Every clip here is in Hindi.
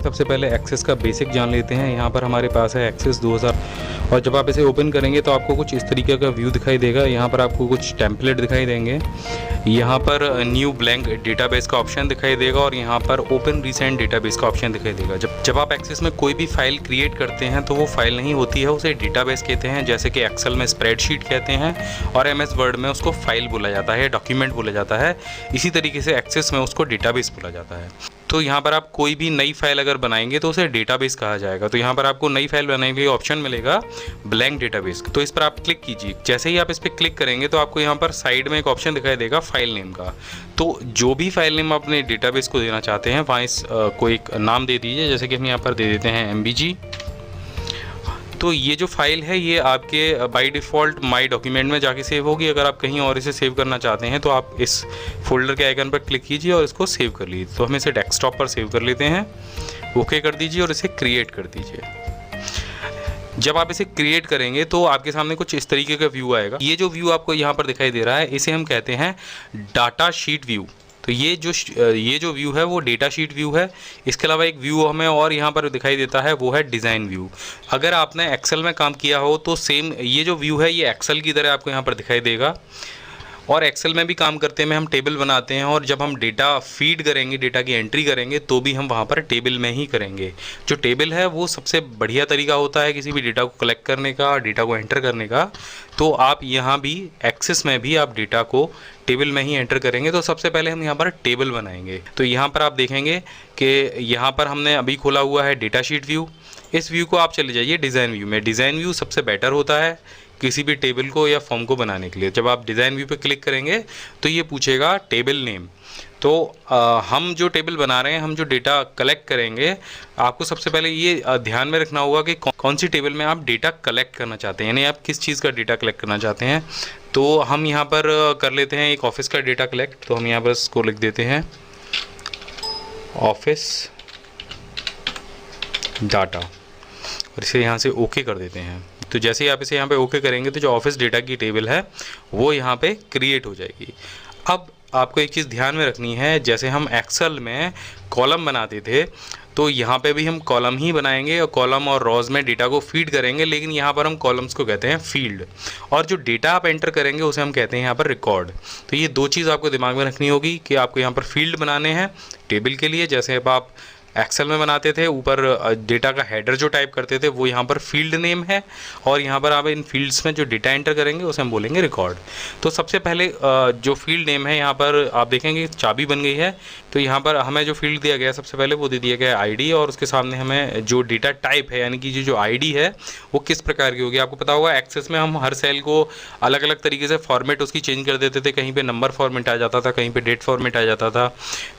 सबसे पहले एक्सेस का बेसिक जान लेते हैं। यहाँ पर हमारे पास है एक्सेस 2000 और जब आप इसे ओपन करेंगे तो आपको कुछ इस तरीके का व्यू दिखाई देगा। यहाँ पर आपको कुछ टेम्पलेट दिखाई देंगे, यहाँ पर न्यू ब्लैंक डेटाबेस का ऑप्शन दिखाई देगा और यहाँ पर ओपन रिसेंट डेटाबेस का ऑप्शन दिखाई देगा। जब आप एक्सेस में कोई भी फाइल क्रिएट करते हैं तो वो फाइल नहीं होती है, उसे डेटाबेस कहते हैं। जैसे कि एक्सेल में स्प्रेडशीट कहते हैं और एमएस वर्ड में उसको फाइल बोला जाता है, डॉक्यूमेंट बोला जाता है। इसी तरीके से एक्सेस में उसको डेटाबेस बोला जाता है। तो यहाँ पर आप कोई भी नई फाइल अगर बनाएंगे तो उसे डेटाबेस कहा जाएगा। तो यहाँ पर आपको नई फाइल बनाने के लिए ऑप्शन मिलेगा ब्लैंक डेटाबेस, तो इस पर आप क्लिक कीजिए। जैसे ही आप इस पर क्लिक करेंगे तो आपको यहाँ पर साइड में एक ऑप्शन दिखाई देगा फाइल नेम का। तो जो भी फाइल नेम अपने डेटाबेस को देना चाहते हैं वहाँ को एक नाम दे दीजिए। जैसे कि हम यहाँ पर दे देते हैं MBG। तो ये जो फाइल है ये आपके बाय डिफ़ॉल्ट माई डॉक्यूमेंट में जाके सेव होगी। अगर आप कहीं और इसे सेव करना चाहते हैं तो आप इस फोल्डर के आइकन पर क्लिक कीजिए और इसको सेव कर लीजिए। तो हम इसे डेस्कटॉप पर सेव कर लेते हैं, ओके कर दीजिए और इसे क्रिएट कर दीजिए। जब आप इसे क्रिएट करेंगे तो आपके सामने कुछ इस तरीके का व्यू आएगा। ये जो व्यू आपको यहाँ पर दिखाई दे रहा है इसे हम कहते हैं डाटा शीट व्यू। तो ये जो व्यू है वो डेटा शीट व्यू है। इसके अलावा एक व्यू हमें और यहाँ पर दिखाई देता है, वो है डिज़ाइन व्यू। अगर आपने एक्सेल में काम किया हो तो सेम ये जो व्यू है ये एक्सेल की तरह आपको यहाँ पर दिखाई देगा। और एक्सेल में भी काम करते में हम टेबल बनाते हैं और जब हम डेटा फीड करेंगे, डेटा की एंट्री करेंगे तो भी हम वहाँ पर टेबल में ही करेंगे। जो टेबल है वो सबसे बढ़िया तरीका होता है किसी भी डेटा को कलेक्ट करने का, डेटा को एंटर करने का। तो आप यहाँ भी एक्सेस में भी आप डेटा को टेबल में ही एंटर करेंगे। तो सबसे पहले हम यहाँ पर टेबल बनाएंगे। तो यहाँ पर आप देखेंगे कि यहाँ पर हमने अभी खोला हुआ है डेटा शीट व्यू। इस व्यू को आप चले जाइए डिज़ाइन व्यू में। डिज़ाइन व्यू सबसे बेटर होता है किसी भी टेबल को या फॉर्म को बनाने के लिए। जब आप डिज़ाइन व्यू पे क्लिक करेंगे तो ये पूछेगा टेबल नेम। तो हम जो टेबल बना रहे हैं, हम जो डेटा कलेक्ट करेंगे, आपको सबसे पहले ये ध्यान में रखना होगा कि कौन सी टेबल में आप डेटा कलेक्ट करना चाहते हैं, यानी आप किस चीज़ का डेटा कलेक्ट करना चाहते हैं। तो हम यहाँ पर कर लेते हैं एक ऑफिस का डेटा कलेक्ट। तो हम यहाँ पर इसको लिख देते हैं ऑफिस डाटा और इसे यहाँ से ओके कर देते हैं। तो जैसे ही आप इसे यहाँ पे ओके करेंगे तो जो ऑफिस डेटा की टेबल है वो यहाँ पे क्रिएट हो जाएगी। अब आपको एक चीज़ ध्यान में रखनी है, जैसे हम एक्सेल में कॉलम बनाते थे तो यहाँ पे भी हम कॉलम ही बनाएंगे और कॉलम और रॉज में डेटा को फीड करेंगे, लेकिन यहाँ पर हम कॉलम्स को कहते हैं फील्ड और जो डेटा आप एंटर करेंगे उसे हम कहते हैं यहाँ पर रिकॉर्ड। तो ये दो चीज़ आपको दिमाग में रखनी होगी कि आपको यहाँ पर फील्ड बनाने हैं टेबल के लिए, जैसे अब आप एक्सेल में बनाते थे ऊपर डेटा का हेडर जो टाइप करते थे वो यहाँ पर फील्ड नेम है और यहाँ पर आप इन फील्ड्स में जो डेटा एंटर करेंगे उसे हम बोलेंगे रिकॉर्ड। तो सबसे पहले जो फील्ड नेम है यहाँ पर आप देखेंगे चाबी बन गई है। तो यहाँ पर हमें जो फील्ड दिया गया सबसे पहले वो दे दिया गया ID और उसके सामने हमें जो डेटा टाइप है यानी कि जो ID है वो किस प्रकार की होगी। आपको पता होगा एक्सेस में हम हर सेल को अलग अलग तरीके से फॉर्मेट उसकी चेंज कर देते थे। कहीं पे नंबर फॉर्मेट आ जाता था, कहीं पे डेट फॉर्मेट आ जाता था,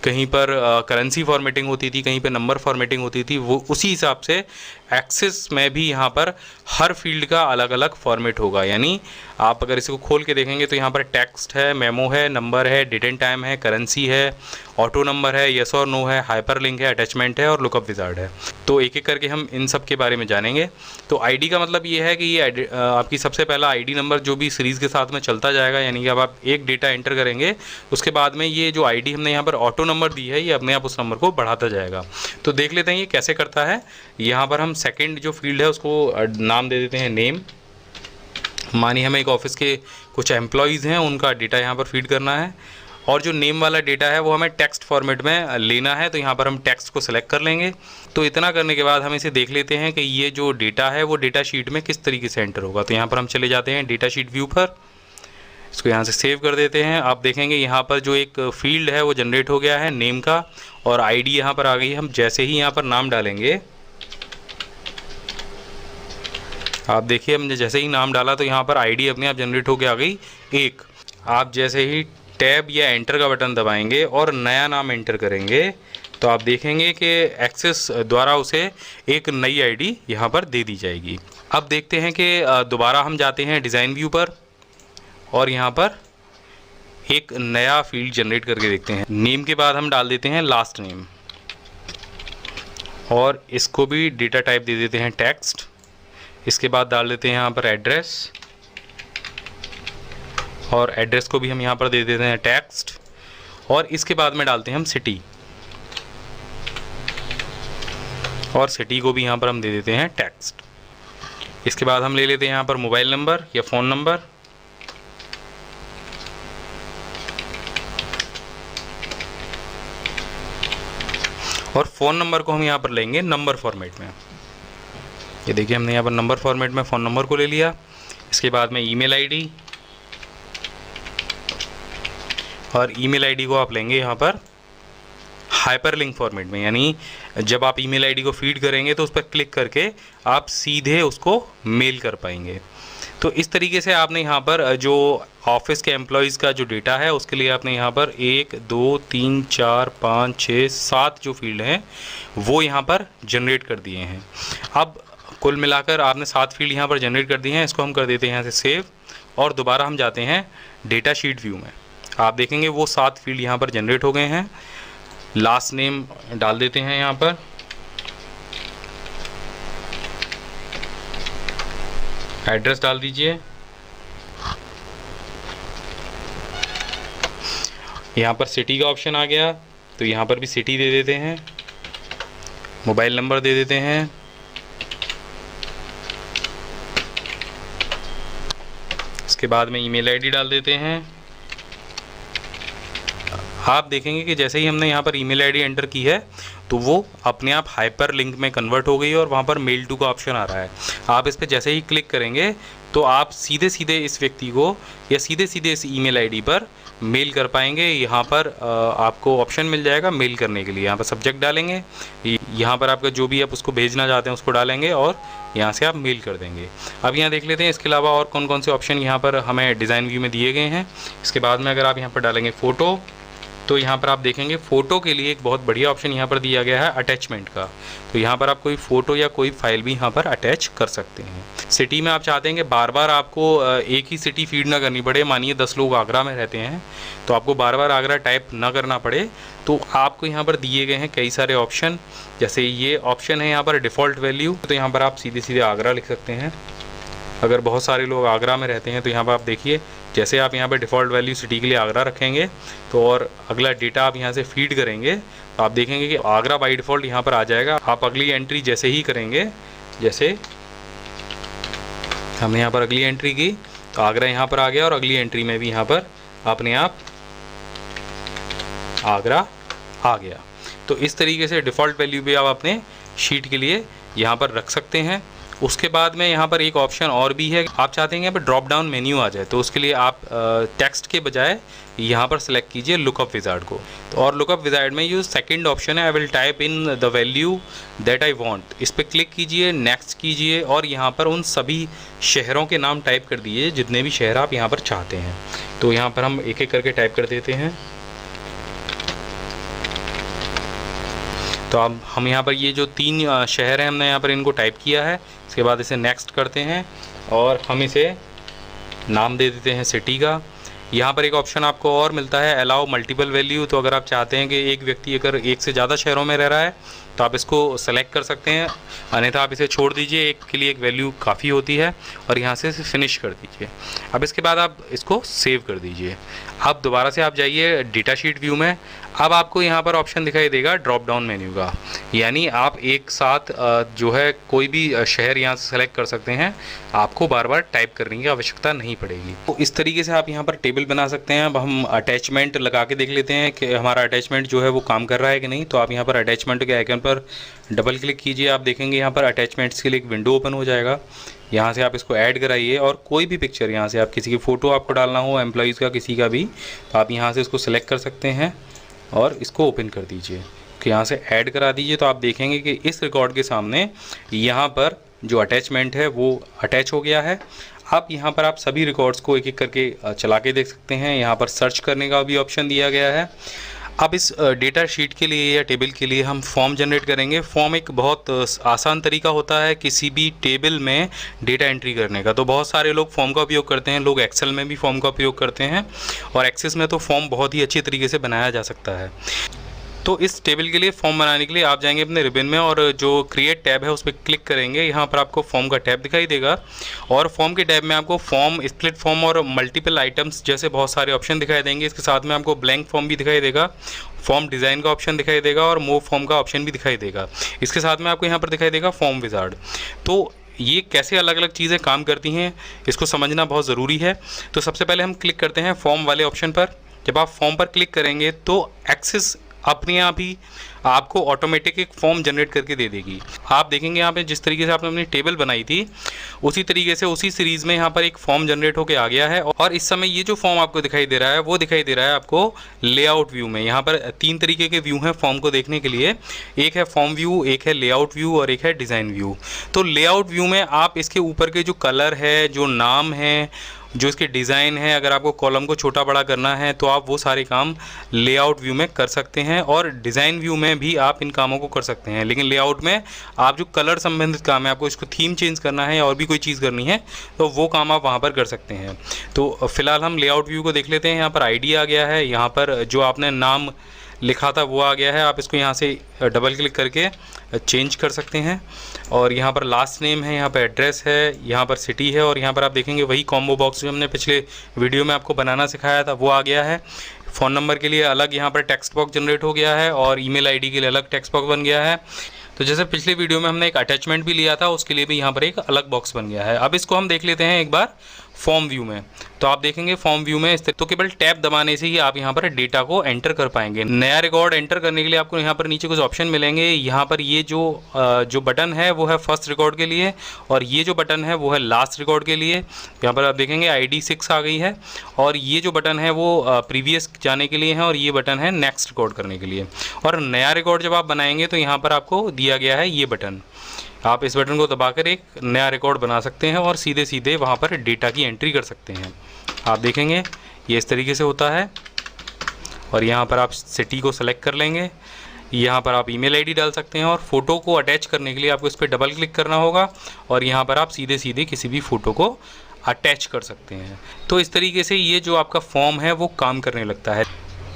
कहीं पर करेंसी फॉर्मेटिंग होती थी, कहीं पे नंबर फॉर्मेटिंग होती थी। वो उसी हिसाब से एक्सेस में भी यहाँ पर हर फील्ड का अलग अलग फॉर्मेट होगा। यानी आप अगर इसको खोल के देखेंगे तो यहाँ पर टेक्स्ट है, मेमो है, नंबर है, डेट एंड टाइम है, करेंसी है, ऑटो नंबर है, यस और नो है, हाइपर लिंक है, अटैचमेंट है और लुकअप विजार्ड है। तो एक एक करके हम इन सब के बारे में जानेंगे। तो ID का मतलब ये है कि ये आपकी सबसे पहला ID नंबर जो भी सीरीज़ के साथ में चलता जाएगा, यानी कि अब आप एक डेटा एंटर करेंगे उसके बाद में ये जो ID हमने यहाँ पर ऑटो नंबर दी है ये अपने आप उस नंबर को बढ़ाता जाएगा। तो देख लेते हैं ये कैसे करता है। यहाँ पर हम सेकेंड जो फील्ड है उसको नाम दे देते हैं नेम। मानिए हमें एक ऑफिस के कुछ एम्प्लॉयज़ हैं, उनका डेटा यहाँ पर फीड करना है और जो नेम वाला डेटा है वो हमें टेक्स्ट फॉर्मेट में लेना है। तो यहाँ पर हम टेक्स्ट को सिलेक्ट कर लेंगे। तो इतना करने के बाद हम इसे देख लेते हैं कि ये जो डेटा है वो डेटा शीट में किस तरीके से एंटर होगा। तो यहाँ पर हम चले जाते हैं डेटा शीट व्यू पर, इसको यहाँ से सेव कर देते हैं। आप देखेंगे यहाँ पर जो एक फील्ड है वो जनरेट हो गया है नेम का और ID यहाँ पर आ गई है। हम जैसे ही यहाँ पर नाम डालेंगे, आप देखिए हमने जैसे ही नाम डाला तो यहाँ पर ID अपने आप जनरेट होकर आ गई एक। आप जैसे ही टैब या एंटर का बटन दबाएंगे और नया नाम एंटर करेंगे तो आप देखेंगे कि एक्सेस द्वारा उसे एक नई ID यहाँ पर दे दी जाएगी। अब देखते हैं कि दोबारा हम जाते हैं डिज़ाइन व्यू पर और यहाँ पर एक नया फील्ड जनरेट करके देखते हैं। नेम के बाद हम डाल देते हैं लास्ट नेम और इसको भी डेटा टाइप दे देते हैं टेक्स्ट। इसके बाद डाल देते हैं यहाँ पर एड्रेस और एड्रेस को भी हम यहाँ पर दे देते हैं टेक्स्ट और इसके बाद में डालते हैं हम सिटी। और सिटी को भी यहाँ पर हम दे देते हैं टेक्स्ट। इसके बाद हम ले लेते हैं यहाँ पर मोबाइल नंबर या फ़ोन नंबर, और फ़ोन नंबर को हम यहाँ पर लेंगे नंबर फॉर्मेट में। ये देखिए हमने यहाँ पर नंबर फॉर्मेट में फ़ोन नंबर को ले लिया। इसके बाद में ईमेल आईडी, और ईमेल आईडी को आप लेंगे यहाँ पर हाइपरलिंक फॉर्मेट में, यानी जब आप ईमेल आईडी को फीड करेंगे तो उस पर क्लिक करके आप सीधे उसको मेल कर पाएंगे। तो इस तरीके से आपने यहाँ पर जो ऑफिस के एम्प्लॉयज़ का जो डेटा है उसके लिए आपने यहाँ पर 1 2 3 4 5 6 7 जो फील्ड हैं वो यहाँ पर जनरेट कर दिए हैं। अब कुल मिलाकर आपने 7 फील्ड यहाँ पर जनरेट कर दिए हैं। इसको हम कर देते हैं यहाँ से सेव, और दोबारा हम जाते हैं डेटा शीट व्यू में। आप देखेंगे वो 7 फील्ड यहाँ पर जनरेट हो गए हैं। लास्ट नेम डाल देते हैं यहाँ पर, एड्रेस डाल दीजिए, यहाँ पर सिटी का ऑप्शन आ गया तो यहाँ पर भी सिटी दे देते हैं, मोबाइल नंबर दे देते हैं, इसके बाद में ईमेल आईडी डाल देते हैं। आप देखेंगे कि जैसे ही हमने यहाँ पर ईमेल आईडी एंटर की है तो वो अपने आप हाइपर लिंक में कन्वर्ट हो गई है और वहाँ पर मेल टू का ऑप्शन आ रहा है। आप इस पर जैसे ही क्लिक करेंगे तो आप सीधे सीधे इस व्यक्ति को या सीधे सीधे इस ईमेल आईडी पर मेल कर पाएंगे। यहाँ पर आपको ऑप्शन मिल जाएगा मेल करने के लिए। यहाँ पर सब्जेक्ट डालेंगे, यहाँ पर आपका जो भी आप उसको भेजना चाहते हैं उसको डालेंगे और यहाँ से आप मेल कर देंगे। अब यहाँ देख लेते हैं इसके अलावा और कौन कौन से ऑप्शन यहाँ पर हमें डिज़ाइन व्यू में दिए गए हैं। इसके बाद में अगर आप यहाँ पर डालेंगे फ़ोटो, तो यहाँ पर आप देखेंगे फ़ोटो के लिए एक बहुत बढ़िया ऑप्शन यहाँ पर दिया गया है अटैचमेंट का। तो यहाँ पर आप कोई फ़ोटो या कोई फाइल भी यहाँ पर अटैच कर सकते हैं। सिटी में आप चाहते हैं कि बार बार आपको एक ही सिटी फीड ना करनी पड़े। मानिए 10 लोग आगरा में रहते हैं तो आपको बार बार आगरा टाइप ना करना पड़े, तो आपको यहाँ पर दिए गए हैं कई सारे ऑप्शन। जैसे ये ऑप्शन है यहाँ पर डिफ़ॉल्ट वैल्यू, तो यहाँ पर आप सीधे सीधे आगरा लिख सकते हैं। अगर बहुत सारे लोग आगरा में रहते हैं तो यहाँ पर आप देखिए जैसे आप यहाँ पर डिफ़ॉल्ट वैल्यू सिटी के लिए आगरा रखेंगे तो और अगला डेटा आप यहाँ से फीड करेंगे तो आप देखेंगे कि आगरा बाई डिफ़ॉल्ट यहाँ पर आ जाएगा। आप अगली एंट्री जैसे ही करेंगे, जैसे हमने यहाँ पर अगली एंट्री की तो आगरा यहाँ पर आ गया और अगली एंट्री में भी यहाँ पर अपने आप आगरा आ गया। तो इस तरीके से डिफ़ॉल्ट वैल्यू भी आप अपने शीट के लिए यहाँ पर रख सकते हैं। उसके बाद में यहाँ पर एक ऑप्शन और भी है, आप चाहते हैं यहाँ पर ड्रॉप डाउन मेन्यू आ जाए तो उसके लिए आप टेक्स्ट के बजाय यहाँ पर सेलेक्ट कीजिए लुकअप विजार्ड को। तो और लुकअप विजार्ड में ये सेकंड ऑप्शन है, I will type in the value that I want. इस पर क्लिक कीजिए, नेक्स्ट कीजिए और यहाँ पर उन सभी शहरों के नाम टाइप कर दीजिए जितने भी शहर आप यहाँ पर चाहते हैं। तो यहाँ पर हम एक एक करके टाइप कर देते हैं। तो अब हम यहाँ पर ये जो 3 शहर हैं हमने यहाँ पर इनको टाइप किया है। इसके बाद इसे नेक्स्ट करते हैं और हम इसे नाम दे देते हैं सिटी का। यहाँ पर एक ऑप्शन आपको और मिलता है अलाउ मल्टीपल वैल्यू। तो अगर आप चाहते हैं कि एक व्यक्ति अगर एक से ज़्यादा शहरों में रह रहा है तो आप इसको सेलेक्ट कर सकते हैं, अन्यथा आप इसे छोड़ दीजिए। एक के लिए एक वैल्यू काफ़ी होती है और यहाँ से इसे फिनिश कर दीजिए। अब इसके बाद आप इसको सेव कर दीजिए। अब दोबारा से आप जाइए डेटा शीट व्यू में। अब आपको यहाँ पर ऑप्शन दिखाई देगा ड्रॉप डाउन मेन्यू का, यानी आप एक साथ जो है कोई भी शहर यहाँ से सेलेक्ट कर सकते हैं। आपको बार बार टाइप करने की आवश्यकता नहीं पड़ेगी। तो इस तरीके से आप यहाँ पर टेबल बना सकते हैं। अब हम अटैचमेंट लगा के देख लेते हैं कि हमारा अटैचमेंट जो है वो काम कर रहा है कि नहीं। तो आप यहाँ पर अटैचमेंट के आइकन पर डबल क्लिक कीजिए। आप देखेंगे यहाँ पर अटैचमेंट्स के लिए एक विंडो ओपन हो जाएगा। यहाँ से आप इसको ऐड कराइए और कोई भी पिक्चर यहाँ से आप किसी की फ़ोटो आपको डालना हो, एम्प्लॉयज़ का किसी का भी, तो आप यहाँ से इसको सिलेक्ट कर सकते हैं और इसको ओपन कर दीजिए कि यहाँ से ऐड करा दीजिए। तो आप देखेंगे कि इस रिकॉर्ड के सामने यहाँ पर जो अटैचमेंट है वो अटैच हो गया है। अब यहाँ पर आप सभी रिकॉर्ड्स को एक एक करके चला के देख सकते हैं। यहाँ पर सर्च करने का भी ऑप्शन दिया गया है। अब इस डेटा शीट के लिए या टेबल के लिए हम फॉर्म जनरेट करेंगे। फॉर्म एक बहुत आसान तरीका होता है किसी भी टेबल में डेटा एंट्री करने का। तो बहुत सारे लोग फॉर्म का उपयोग करते हैं, लोग एक्सेल में भी फॉर्म का उपयोग करते हैं और एक्सेस में तो फॉर्म बहुत ही अच्छी तरीके से बनाया जा सकता है। तो इस टेबल के लिए फॉर्म बनाने के लिए आप जाएंगे अपने रिबन में और जो क्रिएट टैब है उस पर क्लिक करेंगे। यहाँ पर आपको फॉर्म का टैब दिखाई देगा और फॉर्म के टैब में आपको फॉर्म, स्प्लिट फॉर्म और मल्टीपल आइटम्स जैसे बहुत सारे ऑप्शन दिखाई देंगे। इसके साथ में आपको ब्लैंक फॉर्म भी दिखाई देगा। फॉर्म डिज़ाइन का ऑप्शन दिखाई देगा और मूव फॉर्म का ऑप्शन भी दिखाई देगा। इसके साथ में आपको यहाँ पर दिखाई देगा फॉर्म विजार्ड। तो ये कैसे अलग अलग चीज़ें काम करती हैं इसको समझना बहुत ज़रूरी है। तो सबसे पहले हम क्लिक करते हैं फॉर्म वाले ऑप्शन पर। जब आप फॉर्म पर क्लिक करेंगे तो एक्सेस अपने आप ही आपको ऑटोमेटिक एक फॉर्म जनरेट करके दे देगी। आप देखेंगे यहाँ पे जिस तरीके से आपने अपनी टेबल बनाई थी उसी तरीके से उसी सीरीज़ में यहाँ पर एक फॉर्म जनरेट होके आ गया है। और इस समय ये जो फॉर्म आपको दिखाई दे रहा है वो दिखाई दे रहा है आपको लेआउट व्यू में। यहाँ पर 3 तरीके के व्यू हैं फॉर्म को देखने के लिए, एक है फॉर्म व्यू, एक है लेआउट व्यू और एक है डिज़ाइन व्यू। तो लेआउट व्यू में आप इसके ऊपर के जो कलर है, जो नाम है, जो इसके डिज़ाइन है, अगर आपको कॉलम को छोटा बड़ा करना है तो आप वो सारे काम लेआउट व्यू में कर सकते हैं। और डिज़ाइन व्यू में भी आप इन कामों को कर सकते हैं। लेकिन लेआउट में आप जो कलर संबंधित काम है, आपको इसको थीम चेंज करना है और भी कोई चीज़ करनी है तो वो काम आप वहाँ पर कर सकते हैं। तो फिलहाल हम लेआउट व्यू को देख लेते हैं। यहाँ पर आईडी आ गया है, यहाँ पर जो आपने नाम लिखा था वो आ गया है। आप इसको यहाँ से डबल क्लिक करके चेंज कर सकते हैं। और यहाँ पर लास्ट नेम है, यहाँ पर एड्रेस है, यहाँ पर सिटी है और यहाँ पर आप देखेंगे वही कॉम्बो बॉक्स जो हमने पिछले वीडियो में आपको बनाना सिखाया था वो आ गया है। फ़ोन नंबर के लिए अलग यहाँ पर टेक्स्ट बॉक्स जनरेट हो गया है और ईमेल आईडी के लिए अलग टेक्स्ट बॉक्स बन गया है। तो जैसे पिछले वीडियो में हमने एक अटैचमेंट भी लिया था उसके लिए भी यहाँ पर एक अलग बॉक्स बन गया है। अब इसको हम देख लेते हैं एक बार फॉर्म व्यू में। तो आप देखेंगे फॉर्म व्यू में तो केवल टैब दबाने से ही आप यहाँ पर डेटा को एंटर कर पाएंगे। नया रिकॉर्ड एंटर करने के लिए आपको यहाँ पर नीचे कुछ ऑप्शन मिलेंगे। यहाँ पर ये जो बटन है वो है फर्स्ट रिकॉर्ड के लिए और ये जो बटन है वो है लास्ट रिकॉर्ड के लिए। यहाँ पर आप देखेंगे ID 6 आ गई है और ये जो बटन है वो प्रीवियस जाने के लिए है और ये बटन है नेक्स्ट रिकॉर्ड करने के लिए। और नया रिकॉर्ड जब आप बनाएंगे तो यहाँ पर आपको दिया गया है ये बटन। आप इस बटन को दबाकर एक नया रिकॉर्ड बना सकते हैं और सीधे सीधे वहाँ पर डेटा की एंट्री कर सकते हैं। आप देखेंगे ये इस तरीके से होता है। और यहाँ पर आप सिटी को सेलेक्ट कर लेंगे, यहाँ पर आप ईमेल आईडी डाल सकते हैं और फ़ोटो को अटैच करने के लिए आपको इस पर डबल क्लिक करना होगा और यहाँ पर आप सीधे सीधे किसी भी फ़ोटो को अटैच कर सकते हैं। तो इस तरीके से ये जो आपका फॉर्म है वो काम करने लगता है।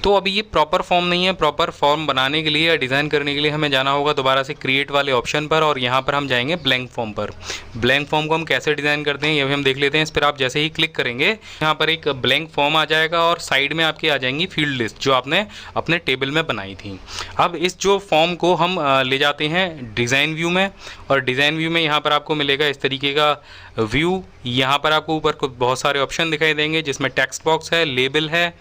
तो अभी ये प्रॉपर फॉर्म नहीं है। प्रॉपर फॉर्म बनाने के लिए या डिज़ाइन करने के लिए हमें जाना होगा दोबारा से क्रिएट वाले ऑप्शन पर और यहाँ पर हम जाएंगे ब्लैंक फॉर्म पर। ब्लैंक फॉर्म को हम कैसे डिज़ाइन करते हैं ये भी हम देख लेते हैं। इस पर आप जैसे ही क्लिक करेंगे यहाँ पर एक ब्लैंक फॉर्म आ जाएगा और साइड में आपकी आ जाएंगी फील्ड लिस्ट जो आपने अपने टेबल में बनाई थी। अब इस जो फॉर्म को हम ले जाते हैं डिज़ाइन व्यू में और डिज़ाइन व्यू में यहाँ पर आपको मिलेगा इस तरीके का व्यू। यहाँ पर आपको ऊपर कुछ बहुत सारे ऑप्शन दिखाई देंगे जिसमें टेक्स्ट बॉक्स है, लेबल है,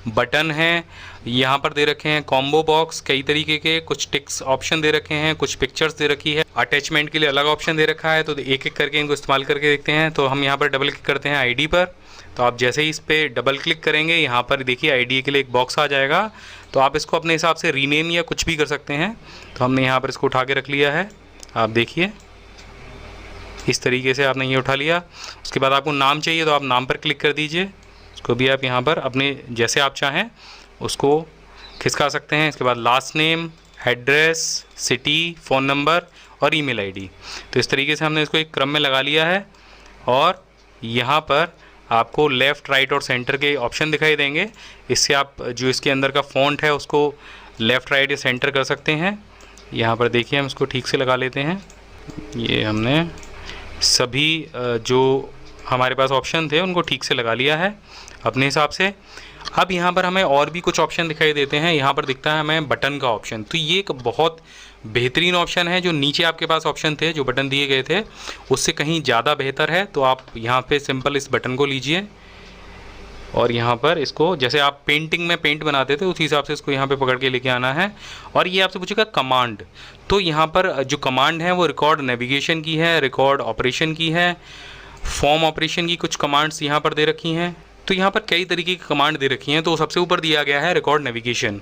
बटन है, यहाँ पर दे रखे हैं कॉम्बो बॉक्स, कई तरीके के कुछ टिक्स ऑप्शन दे रखे हैं, कुछ पिक्चर्स दे रखी है, अटैचमेंट के लिए अलग ऑप्शन दे रखा है। तो एक एक करके इनको इस्तेमाल करके देखते हैं। तो हम यहाँ पर डबल क्लिक करते हैं ID पर। तो आप जैसे ही इस पर डबल क्लिक करेंगे यहाँ पर देखिए ID के लिए एक बॉक्स आ जाएगा। तो आप इसको अपने हिसाब से रीनेम या कुछ भी कर सकते हैं। तो हमने यहाँ पर इसको उठा के रख लिया है। आप देखिए इस तरीके से आपने ये उठा लिया। उसके बाद आपको नाम चाहिए तो आप नाम पर क्लिक कर दीजिए। उसको भी आप यहाँ पर अपने जैसे आप चाहें उसको खिसका सकते हैं। इसके बाद last name, address, city, phone number और ईमेल आईडी। तो इस तरीके से हमने इसको एक क्रम में लगा लिया है। और यहाँ पर आपको लेफ़्ट, राइट और सेंटर के ऑप्शन दिखाई देंगे। इससे आप जो इसके अंदर का फ़ॉन्ट है उसको लेफ़्ट, राइट या सेंटर कर सकते हैं। यहाँ पर देखिए हम इसको ठीक से लगा लेते हैं। ये हमने सभी जो हमारे पास ऑप्शन थे उनको ठीक से लगा लिया है अपने हिसाब से। अब यहाँ पर हमें और भी कुछ ऑप्शन दिखाई देते हैं। यहाँ पर दिखता है हमें बटन का ऑप्शन। तो ये एक बहुत बेहतरीन ऑप्शन है। जो नीचे आपके पास ऑप्शन थे, जो बटन दिए गए थे, उससे कहीं ज़्यादा बेहतर है। तो आप यहाँ पे सिंपल इस बटन को लीजिए और यहाँ पर इसको जैसे आप पेंटिंग में पेंट बनाते थे उसी हिसाब से इसको यहाँ पे पकड़ के लेके आना है। और ये आपसे पूछेगा कमांड। तो यहाँ पर जो कमांड है वो रिकॉर्ड नेविगेशन की है, रिकॉर्ड ऑपरेशन की है, फॉर्म ऑपरेशन की कुछ कमांड्स यहाँ पर दे रखी हैं। तो यहाँ पर कई तरीके की कमांड दे रखी हैं। तो सबसे ऊपर दिया गया है रिकॉर्ड नेविगेशन।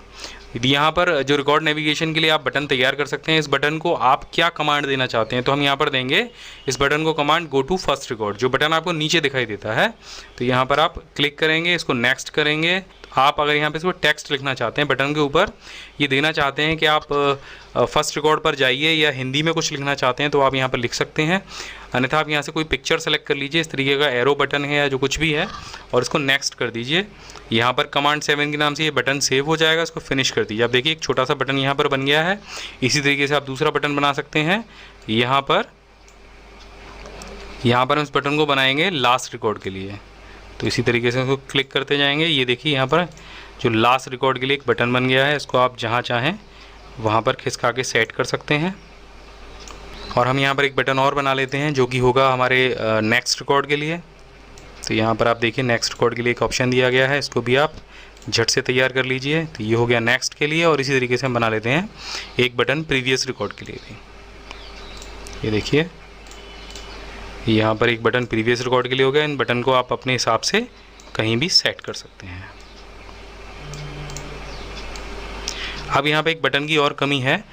यहाँ पर जो रिकॉर्ड नेविगेशन के लिए आप बटन तैयार कर सकते हैं। इस बटन को आप क्या कमांड देना चाहते हैं तो हम यहाँ पर देंगे इस बटन को command go to first record. जो बटन आपको नीचे दिखाई देता है तो यहाँ पर आप क्लिक करेंगे, इसको नेक्स्ट करेंगे। आप अगर यहाँ पे इसको टेक्स्ट लिखना चाहते हैं बटन के ऊपर, ये देना चाहते हैं कि आप फर्स्ट रिकॉर्ड पर जाइए या हिंदी में कुछ लिखना चाहते हैं तो आप यहाँ पर लिख सकते हैं। अन्यथा आप यहाँ से कोई पिक्चर सेलेक्ट कर लीजिए, इस तरीके का एरो बटन है या जो कुछ भी है, और इसको नेक्स्ट कर दीजिए। यहाँ पर कमांड 7 के नाम से ये बटन सेव हो जाएगा, इसको फिनिश कर दीजिए। आप देखिए एक छोटा सा बटन यहाँ पर बन गया है। इसी तरीके से आप दूसरा बटन बना सकते हैं। यहाँ पर हम इस बटन को बनाएंगे लास्ट रिकॉर्ड के लिए। तो इसी तरीके से उसको क्लिक करते जाएंगे। ये देखिए यहाँ पर जो लास्ट रिकॉर्ड के लिए एक बटन बन गया है, इसको आप जहाँ चाहें वहाँ पर खिसका के सेट कर सकते हैं। और हम यहाँ पर एक बटन और बना लेते हैं जो कि होगा हमारे नेक्स्ट रिकॉर्ड के लिए। तो यहाँ पर आप देखिए नेक्स्ट रिकॉर्ड के लिए एक ऑप्शन दिया गया है, इसको भी आप झट से तैयार कर लीजिए। तो ये हो गया नेक्स्ट के लिए। और इसी तरीके से हम बना लेते हैं एक बटन प्रीवियस रिकॉर्ड के लिए भी। ये देखिए यहाँ पर एक बटन प्रीवियस रिकॉर्ड के लिए हो गया। इन बटन को आप अपने हिसाब से कहीं भी सेट कर सकते हैं। अब यहाँ पे एक बटन की और कमी है,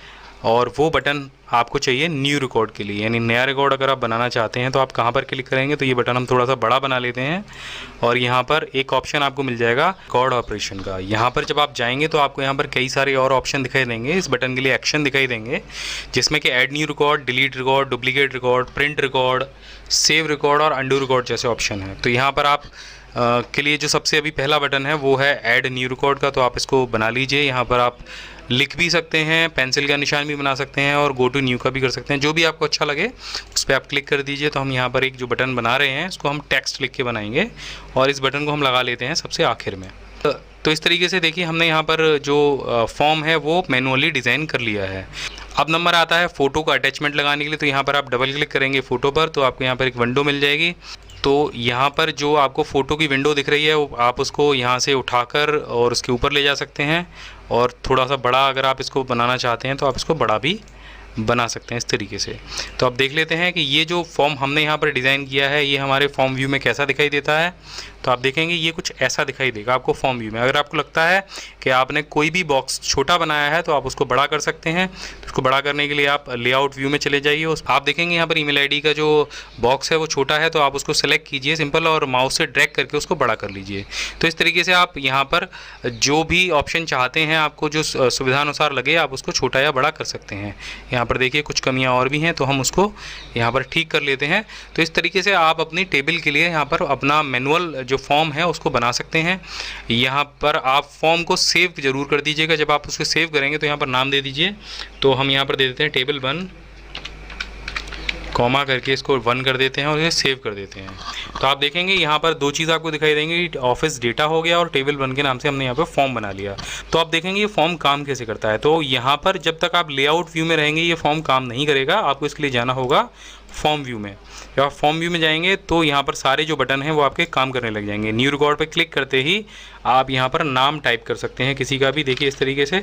और वो बटन आपको चाहिए न्यू रिकॉर्ड के लिए, यानी नया रिकॉर्ड अगर आप बनाना चाहते हैं तो आप कहाँ पर क्लिक करेंगे। तो ये बटन हम थोड़ा सा बड़ा बना लेते हैं, और यहाँ पर एक ऑप्शन आपको मिल जाएगा रिकॉर्ड ऑपरेशन का। यहाँ पर जब आप जाएंगे तो आपको यहाँ पर कई सारे और ऑप्शन दिखाई देंगे। इस बटन के लिए एक्शन दिखाई देंगे, जिसमें कि add new record, delete record, duplicate record, print record, save record और अंडू रिकॉर्ड जैसे ऑप्शन हैं। तो यहाँ पर आप के लिए जो सबसे अभी पहला बटन है वो है ऐड न्यू रिकॉर्ड का, तो आप इसको बना लीजिए। यहाँ पर आप लिख भी सकते हैं, पेंसिल का निशान भी बना सकते हैं, और गो टू न्यू का भी कर सकते हैं, जो भी आपको अच्छा लगे उस पर आप क्लिक कर दीजिए। तो हम यहाँ पर एक जो बटन बना रहे हैं इसको हम टेक्स्ट लिख के बनाएंगे, और इस बटन को हम लगा लेते हैं सबसे आखिर में। तो इस तरीके से देखिए हमने यहाँ पर जो फॉर्म है वो मैनुअली डिज़ाइन कर लिया है। अब नंबर आता है फ़ोटो का अटैचमेंट लगाने के लिए। तो यहाँ पर आप डबल क्लिक करेंगे फ़ोटो पर, तो आपको यहाँ पर एक विंडो मिल जाएगी। तो यहाँ पर जो आपको फ़ोटो की विंडो दिख रही है वो आप उसको यहाँ से उठाकर और उसके ऊपर ले जा सकते हैं, और थोड़ा सा बड़ा अगर आप इसको बनाना चाहते हैं तो आप इसको बड़ा भी बना सकते हैं इस तरीके से। तो अब देख लेते हैं कि ये जो फॉर्म हमने यहाँ पर डिज़ाइन किया है ये हमारे फॉर्म व्यू में कैसा दिखाई देता है। तो आप देखेंगे ये कुछ ऐसा दिखाई देगा आपको फॉर्म व्यू में। अगर आपको लगता है कि आपने कोई भी बॉक्स छोटा बनाया है तो आप उसको बड़ा कर सकते हैं। तो उसको बड़ा करने के लिए आप लेआउट व्यू में चले जाइए। आप देखेंगे यहाँ पर ईमेल आईडी का जो बॉक्स है वो छोटा है, तो आप उसको सेलेक्ट कीजिए सिंपल, और माउस से ड्रैग करके उसको बड़ा कर लीजिए। तो इस तरीके से आप यहाँ पर जो भी ऑप्शन चाहते हैं, आपको जो सुविधानुसार लगे आप उसको छोटा या बड़ा कर सकते हैं। यहाँ पर देखिए कुछ कमियाँ और भी हैं, तो हम उसको यहाँ पर ठीक कर लेते हैं। तो इस तरीके से आप अपनी टेबल के लिए यहाँ पर अपना मैनुअल जो फॉर्म है उसको बना सकते हैं। यहाँ पर आप फॉर्म को सेव जरूर कर दीजिएगा। जब आप उसको सेव करेंगे तो यहाँ पर नाम दे दीजिए। तो हम यहाँ पर दे देते हैं टेबल 1, कॉमा करके इसको 1 कर देते हैं और इसे सेव कर देते हैं। तो आप देखेंगे यहाँ पर दो चीज़ आपको दिखाई देंगी, ऑफिस डेटा हो गया और टेबल 1 के नाम से हमने यहाँ पर फॉर्म बना लिया। तो आप देखेंगे ये फॉर्म काम कैसे करता है। तो यहाँ पर जब तक आप लेआउट व्यू में रहेंगे ये फॉर्म काम नहीं करेगा, आपको इसके लिए जाना होगा फॉर्म व्यू में। जब आप फॉर्म व्यू में जाएंगे तो यहाँ पर सारे जो बटन हैं वो आपके काम करने लग जाएंगे। न्यू रिकॉर्ड पे क्लिक करते ही आप यहाँ पर नाम टाइप कर सकते हैं किसी का भी, देखिए इस तरीके से,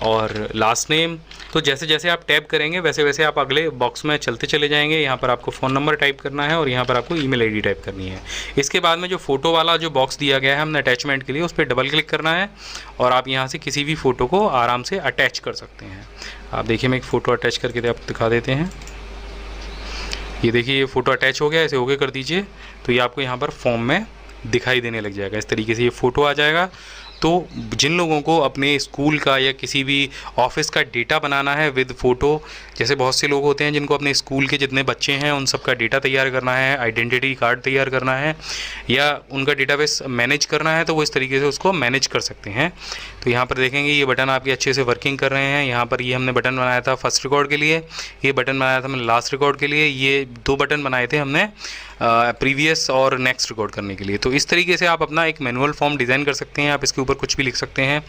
और लास्ट नेम। तो जैसे जैसे आप टैप करेंगे वैसे वैसे आप अगले बॉक्स में चलते चले जाएंगे। यहाँ पर आपको फ़ोन नंबर टाइप करना है और यहाँ पर आपको ईमेल आईडी टाइप करनी है। इसके बाद में जो फ़ोटो वाला जो बॉक्स दिया गया है हमने अटैचमेंट के लिए, उस पर डबल क्लिक करना है और आप यहाँ से किसी भी फ़ोटो को आराम से अटैच कर सकते हैं। आप देखिए मैं एक फ़ोटो अटैच करके आपको दिखा देते हैं। ये देखिए ये फ़ोटो अटैच हो गया, ऐसे ओके कर दीजिए तो ये आपको यहाँ पर फॉर्म में दिखाई देने लग जाएगा। इस तरीके से ये फ़ोटो आ जाएगा। तो जिन लोगों को अपने स्कूल का या किसी भी ऑफिस का डेटा बनाना है विद फ़ोटो, जैसे बहुत से लोग होते हैं जिनको अपने स्कूल के जितने बच्चे हैं उन सब का डेटा तैयार करना है, आइडेंटिटी कार्ड तैयार करना है, या उनका डेटाबेस मैनेज करना है, तो वो इस तरीके से उसको मैनेज कर सकते हैं। तो यहाँ पर देखेंगे ये बटन आपके अच्छे से वर्किंग कर रहे हैं। यहाँ पर ये हमने बटन बनाया था फर्स्ट रिकॉर्ड के लिए, ये बटन बनाया था हमने लास्ट रिकॉर्ड के लिए, ये 2 बटन बनाए थे हमने प्रीवियस और नेक्स्ट रिकॉर्ड करने के लिए। तो इस तरीके से आप अपना एक मैनुअल फॉर्म डिज़ाइन कर सकते हैं। आप इसके ऊपर कुछ भी लिख सकते हैं।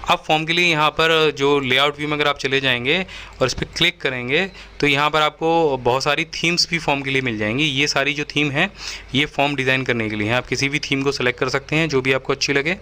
अब फॉर्म के लिए यहाँ पर जो लेआउट व्यू में अगर आप चले जाएंगे और इस पर क्लिक करेंगे तो यहाँ पर आपको बहुत सारी थीम्स भी फॉर्म के लिए मिल जाएंगी। ये सारी जो थीम है ये फॉर्म डिज़ाइन करने के लिए हैं। आप किसी भी थीम को सेलेक्ट कर सकते हैं जो भी आपको अच्छी लगे,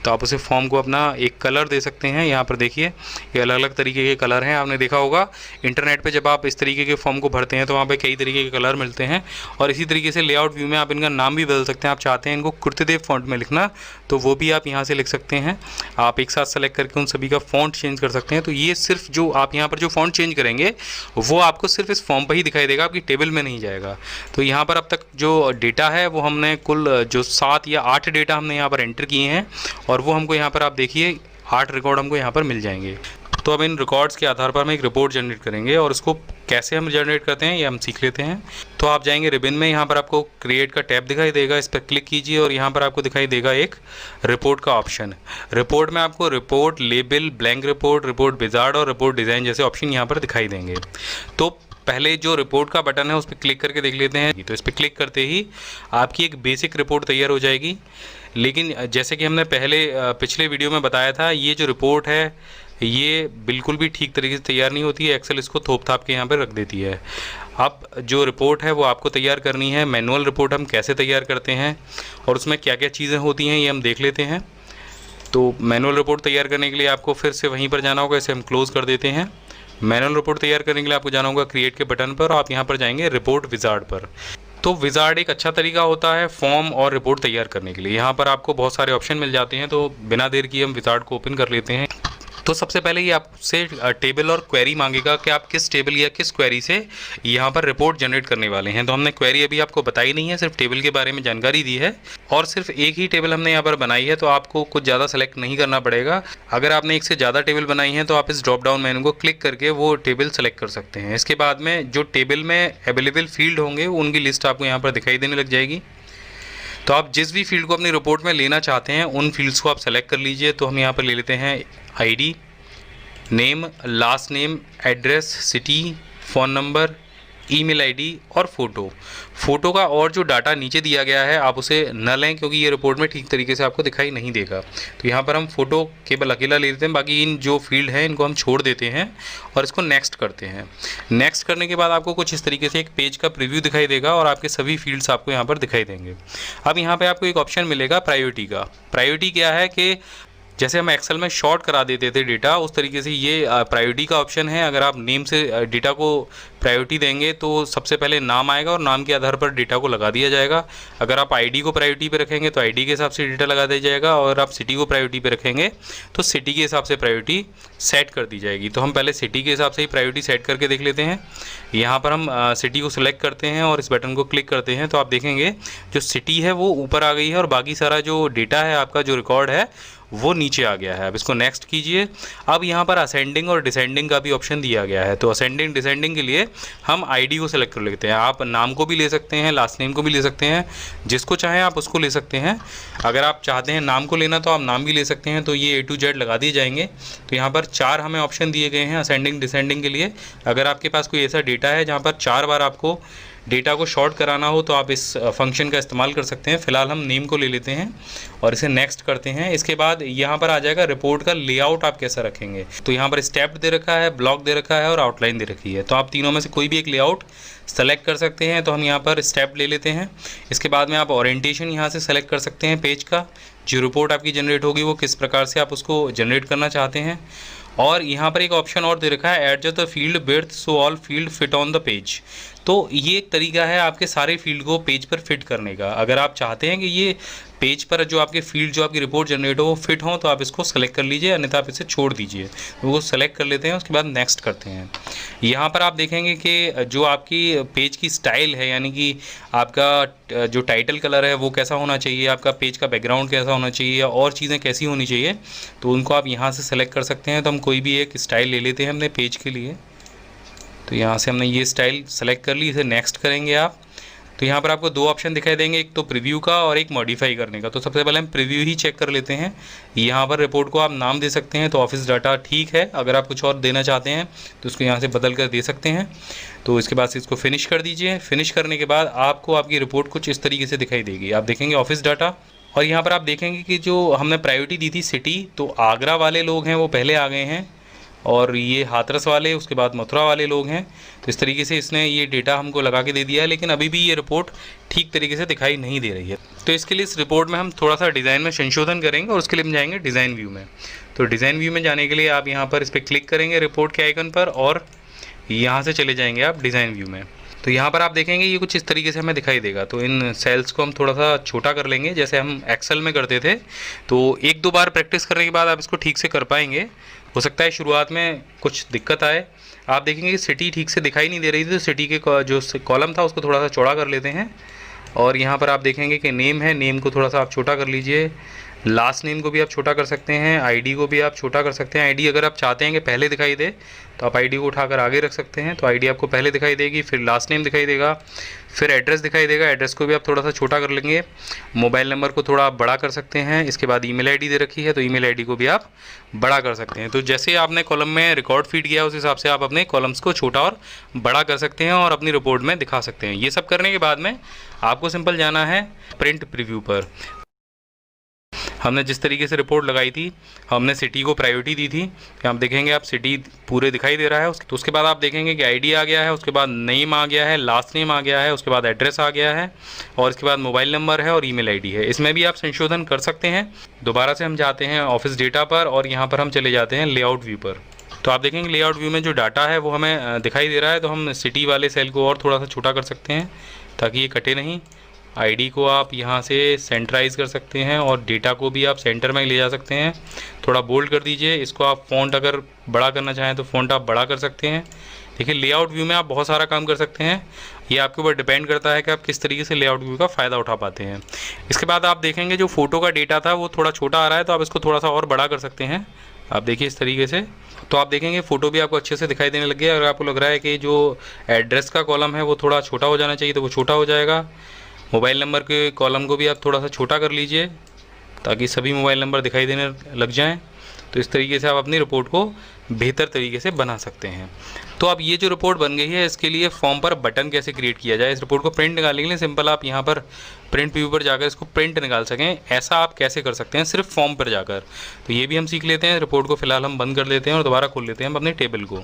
तो आप उसे फॉर्म को अपना एक कलर दे सकते हैं। यहाँ पर देखिए ये अलग अलग तरीके के कलर हैं। आपने देखा होगा इंटरनेट पे जब आप इस तरीके के फॉर्म को भरते हैं तो वहाँ पे कई तरीके के कलर मिलते हैं। और इसी तरीके से लेआउट व्यू में आप इनका नाम भी बदल सकते हैं। आप चाहते हैं इनको कुर्तेदेव फॉन्ट में लिखना तो वो भी आप यहाँ से लिख सकते हैं। आप एक साथ सेलेक्ट करके उन सभी का फ़ॉन्ट चेंज कर सकते हैं। तो ये सिर्फ जो आप यहाँ पर जो फ़ॉन्ट चेंज करेंगे वो आपको सिर्फ इस फॉर्म पर ही दिखाई देगा, आपकी टेबल में नहीं जाएगा। तो यहाँ पर अब तक जो डेटा है वो हमने कुल जो 7 या 8 डेटा हमने यहाँ पर एंटर किए हैं, और वो हमको यहाँ पर आप देखिए 8 रिकॉर्ड हमको यहाँ पर मिल जाएंगे। तो अब इन रिकॉर्ड्स के आधार पर हम एक रिपोर्ट जनरेट करेंगे, और इसको कैसे हम जनरेट करते हैं ये हम सीख लेते हैं। तो आप जाएंगे रिबन में, यहाँ पर आपको क्रिएट का टैब दिखाई देगा, इस पर क्लिक कीजिए और यहाँ पर आपको दिखाई देगा एक रिपोर्ट का ऑप्शन। रिपोर्ट में आपको report, label, blank report, report wizard और रिपोर्ट डिज़ाइन जैसे ऑप्शन यहाँ पर दिखाई देंगे। तो पहले जो रिपोर्ट का बटन है उस पर क्लिक करके देख लेते हैं। तो इस पर क्लिक करते ही आपकी एक बेसिक रिपोर्ट तैयार हो जाएगी। लेकिन जैसे कि हमने पिछले वीडियो में बताया था, ये जो रिपोर्ट है ये बिल्कुल भी ठीक तरीके से तैयार नहीं होती है। एक्सेल इसको थोप थाप के यहाँ पर रख देती है। अब जो रिपोर्ट है वो आपको तैयार करनी है। मैनुअल रिपोर्ट हम कैसे तैयार करते हैं और उसमें क्या क्या चीज़ें होती हैं ये हम देख लेते हैं। तो मैनुअल रिपोर्ट तैयार करने के लिए आपको फिर से वहीं पर जाना होगा। इसे हम क्लोज़ कर देते हैं। मैनुअल रिपोर्ट तैयार करने के लिए आपको जाना होगा क्रिएट के बटन पर, और आप यहाँ पर जाएंगे रिपोर्ट विजार्ड पर। तो विजार्ड एक अच्छा तरीका होता है फॉर्म और रिपोर्ट तैयार करने के लिए। यहाँ पर आपको बहुत सारे ऑप्शन मिल जाते हैं। तो बिना देर किए हम विजार्ड को ओपन कर लेते हैं। तो सबसे पहले ये आपसे टेबल और क्वेरी मांगेगा कि आप किस टेबल या किस क्वेरी से यहाँ पर रिपोर्ट जनरेट करने वाले हैं। तो हमने क्वेरी अभी आपको बताई नहीं है, सिर्फ टेबल के बारे में जानकारी दी है और सिर्फ एक ही टेबल हमने यहाँ पर बनाई है। तो आपको कुछ ज़्यादा सेलेक्ट नहीं करना पड़ेगा। अगर आपने एक से ज़्यादा टेबल बनाई है तो आप इस ड्रॉप डाउन मेनू को क्लिक करके वो टेबल सेलेक्ट कर सकते हैं। इसके बाद में जो टेबल में अवेलेबल फील्ड होंगे उनकी लिस्ट आपको यहाँ पर दिखाई देने लग जाएगी। तो आप जिस भी फील्ड को अपनी रिपोर्ट में लेना चाहते हैं उन फील्ड्स को आप सेलेक्ट कर लीजिए। तो हम यहाँ पर ले लेते हैं ID, name, last name, address, city, phone number, email ID और फ़ोटो का और जो डाटा नीचे दिया गया है आप उसे न लें, क्योंकि ये रिपोर्ट में ठीक तरीके से आपको दिखाई नहीं देगा। तो यहाँ पर हम फ़ोटो केवल अकेला ले लेते हैं, बाकी इन जो फील्ड हैं इनको हम छोड़ देते हैं और इसको नेक्स्ट करते हैं। नेक्स्ट करने के बाद आपको कुछ इस तरीके से एक पेज का प्रीव्यू दिखाई देगा और आपके सभी फील्ड्स आपको यहाँ पर दिखाई देंगे। अब यहाँ पर आपको एक ऑप्शन मिलेगा प्रायोरिटी का। प्रायोरिटी क्या है कि जैसे हम एक्सेल में शॉर्ट करा देते थे डेटा, उस तरीके से ये प्रायोरिटी का ऑप्शन है। अगर आप नेम से डेटा को प्रायोरिटी देंगे तो सबसे पहले नाम आएगा और नाम के आधार पर डेटा को लगा दिया जाएगा। अगर आप ID को प्रायोरिटी पे रखेंगे तो ID के हिसाब से डेटा लगा दिया जाएगा, और आप सिटी को प्रायोरिटी पे रखेंगे तो सिटी के हिसाब से प्रायोरिटी सेट कर दी जाएगी। तो हम पहले सिटी के हिसाब से ही प्रायोरिटी सेट करके देख लेते हैं। यहाँ पर हम सिटी को सिलेक्ट करते हैं और इस बटन को क्लिक करते हैं तो आप देखेंगे जो सिटी है वो ऊपर आ गई है और बाकी सारा जो डेटा है आपका जो रिकॉर्ड है वो नीचे आ गया है। अब इसको नेक्स्ट कीजिए। अब यहाँ पर असेंडिंग और डिसेंडिंग का भी ऑप्शन दिया गया है। तो असेंडिंग डिसेंडिंग के लिए हम ID को सेलेक्ट कर लेते हैं। आप नाम को भी ले सकते हैं, लास्ट नेम को भी ले सकते हैं, जिसको चाहें आप उसको ले सकते हैं। अगर आप चाहते हैं नाम को लेना तो आप नाम भी ले सकते हैं। तो ये A to Z लगा दिए जाएंगे। तो यहाँ पर 4 हमें ऑप्शन दिए गए हैं असेंडिंग डिसेंडिंग के लिए। अगर आपके पास कोई ऐसा डेटा है जहाँ पर 4 बार आपको डेटा को शॉर्ट कराना हो तो आप इस फंक्शन का इस्तेमाल कर सकते हैं। फ़िलहाल हम नेम को ले लेते हैं और इसे नेक्स्ट करते हैं। इसके बाद यहाँ पर आ जाएगा रिपोर्ट का लेआउट आप कैसा रखेंगे। तो यहाँ पर स्टेप दे रखा है, ब्लॉक दे रखा है और आउटलाइन दे रखी है। तो आप तीनों में से कोई भी एक लेआउट सेलेक्ट कर सकते हैं। तो हम यहाँ पर स्टेप ले लेते हैं। इसके बाद में आप ओरिएंटेशन यहाँ से सेलेक्ट कर सकते हैं। पेज का जो रिपोर्ट आपकी जनरेट होगी वो किस प्रकार से आप उसको जनरेट करना चाहते हैं। और यहाँ पर एक ऑप्शन और दे रखा है adjust the field width so all field fit on the page. तो ये एक तरीका है आपके सारे फील्ड को पेज पर फिट करने का। अगर आप चाहते हैं कि ये पेज पर जो आपके फील्ड जो आपकी रिपोर्ट जनरेट हो वो फिट हो तो आप इसको सेलेक्ट कर लीजिए, अन्यथा आप इसे छोड़ दीजिए। तो वो सेलेक्ट कर लेते हैं, उसके बाद नेक्स्ट करते हैं। यहाँ पर आप देखेंगे कि जो आपकी पेज की स्टाइल है, यानी कि आपका जो टाइटल कलर है वो कैसा होना चाहिए, आपका पेज का बैकग्राउंड कैसा होना चाहिए और चीज़ें कैसी होनी चाहिए, तो उनको आप यहाँ से सेलेक्ट कर सकते हैं। तो हम कोई भी एक स्टाइल ले लेते हैं अपने पेज के लिए। तो यहाँ से हमने ये स्टाइल सेलेक्ट कर ली, इसे नेक्स्ट करेंगे आप। तो यहाँ पर आपको 2 ऑप्शन दिखाई देंगे, एक तो प्रीव्यू का और एक मॉडिफाई करने का। तो सबसे पहले हम प्रीव्यू ही चेक कर लेते हैं। यहाँ पर रिपोर्ट को आप नाम दे सकते हैं। तो ऑफिस डाटा ठीक है, अगर आप कुछ और देना चाहते हैं तो उसको यहाँ से बदल कर दे सकते हैं। तो इसके बाद से इसको फिनिश कर दीजिए। फिनिश करने के बाद आपको आपकी रिपोर्ट कुछ इस तरीके से दिखाई देगी। आप देखेंगे ऑफिस डाटा, और यहाँ पर आप देखेंगे कि जो हमने प्रायोरिटी दी थी सिटी, तो आगरा वाले लोग हैं वो पहले आ गए हैं और ये हाथरस वाले, उसके बाद मथुरा वाले लोग हैं। तो इस तरीके से इसने ये डेटा हमको लगा के दे दिया है, लेकिन अभी भी ये रिपोर्ट ठीक तरीके से दिखाई नहीं दे रही है। तो इसके लिए इस रिपोर्ट में हम थोड़ा सा डिज़ाइन में संशोधन करेंगे और उसके लिए हम जाएंगे डिज़ाइन व्यू में। तो डिज़ाइन व्यू में जाने के लिए आप यहाँ पर इस पर क्लिक करेंगे रिपोर्ट के आइकन पर और यहाँ से चले जाएंगे आप डिज़ाइन व्यू में। तो यहाँ पर आप देखेंगे ये कुछ इस तरीके से हमें दिखाई देगा। तो इन सेल्स को हम थोड़ा सा छोटा कर लेंगे, जैसे हम एक्सेल में करते थे। तो 1-2 बार प्रैक्टिस करने के बाद आप इसको ठीक से कर पाएंगे। हो सकता है शुरुआत में कुछ दिक्कत आए। आप देखेंगे कि सिटी ठीक से दिखाई नहीं दे रही थी, तो सिटी के जो कॉलम था उसको थोड़ा सा चौड़ा कर लेते हैं। और यहाँ पर आप देखेंगे कि नेम है, नेम को थोड़ा सा आप छोटा कर लीजिए। लास्ट नेम को भी आप छोटा कर सकते हैं, आईडी को भी आप छोटा कर सकते हैं। आईडी अगर आप चाहते हैं कि पहले दिखाई दे तो आप आईडी को उठाकर आगे रख सकते हैं, तो आईडी आपको पहले दिखाई देगी, फिर लास्ट नेम दिखाई देगा, फिर एड्रेस दिखाई देगा। एड्रेस को भी आप थोड़ा सा छोटा कर लेंगे। मोबाइल नंबर को थोड़ा आप बड़ा कर सकते हैं। इसके बाद ईमेल आईडी दे रखी है तो ईमेल आईडी को भी आप बड़ा कर सकते हैं। तो जैसे आपने कॉलम में रिकॉर्ड फीड किया उस हिसाब से आप अपने कॉलम्स को छोटा और बड़ा कर सकते हैं और अपनी रिपोर्ट में दिखा सकते हैं। ये सब करने के बाद में आपको सिंपल जाना है प्रिंट प्रीव्यू पर। हमने जिस तरीके से रिपोर्ट लगाई थी, हमने सिटी को प्रायोरिटी दी थी। आप देखेंगे आप सिटी पूरे दिखाई दे रहा है। तो उसके बाद आप देखेंगे कि आईडी आ गया है, उसके बाद नेम आ गया है, लास्ट नेम आ गया है, उसके बाद एड्रेस आ गया है और इसके बाद मोबाइल नंबर है और ईमेल आईडी है। इसमें भी आप संशोधन कर सकते हैं। दोबारा से हम जाते हैं ऑफिस डेटा पर और यहाँ पर हम चले जाते हैं लेआउट व्यू पर। तो आप देखेंगे लेआउट व्यू में जो डाटा है वो हमें दिखाई दे रहा है। तो हम सिटी वाले सेल को और थोड़ा सा छोटा कर सकते हैं ताकि ये कटे नहीं। आईडी को आप यहाँ से सेंटराइज़ कर सकते हैं और डेटा को भी आप सेंटर में ले जा सकते हैं। थोड़ा बोल्ड कर दीजिए। इसको आप फ़ॉन्ट अगर बड़ा करना चाहें तो फ़ॉन्ट आप बड़ा कर सकते हैं। देखिए लेआउट व्यू में आप बहुत सारा काम कर सकते हैं। ये आपके ऊपर डिपेंड करता है कि आप किस तरीके से लेआउट व्यू का फ़ायदा उठा पाते हैं। इसके बाद आप देखेंगे जो फ़ोटो का डेटा था वो थोड़ा छोटा आ रहा है, तो आप इसको थोड़ा सा और बड़ा कर सकते हैं। आप देखिए इस तरीके से, तो आप देखेंगे फ़ोटो भी आपको अच्छे से दिखाई देने लग गया। अगर आपको लग रहा है कि जो एड्रेस का कॉलम है वो थोड़ा छोटा हो जाना चाहिए तो वो छोटा हो जाएगा। मोबाइल नंबर के कॉलम को भी आप थोड़ा सा छोटा कर लीजिए ताकि सभी मोबाइल नंबर दिखाई देने लग जाएं। तो इस तरीके से आप अपनी रिपोर्ट को बेहतर तरीके से बना सकते हैं। तो अब ये जो रिपोर्ट बन गई है इसके लिए फॉर्म पर बटन कैसे क्रिएट किया जाए। इस रिपोर्ट को प्रिंट निकालने के लिए सिंपल आप यहाँ पर प्रिंट व्यू पर जाकर इसको प्रिंट निकाल सकें, ऐसा आप कैसे कर सकते हैं सिर्फ फॉर्म पर जाकर। तो ये भी हम सीख लेते हैं। रिपोर्ट को फिलहाल हम बंद कर देते हैं और दोबारा खोल लेते हैं अपने टेबल को।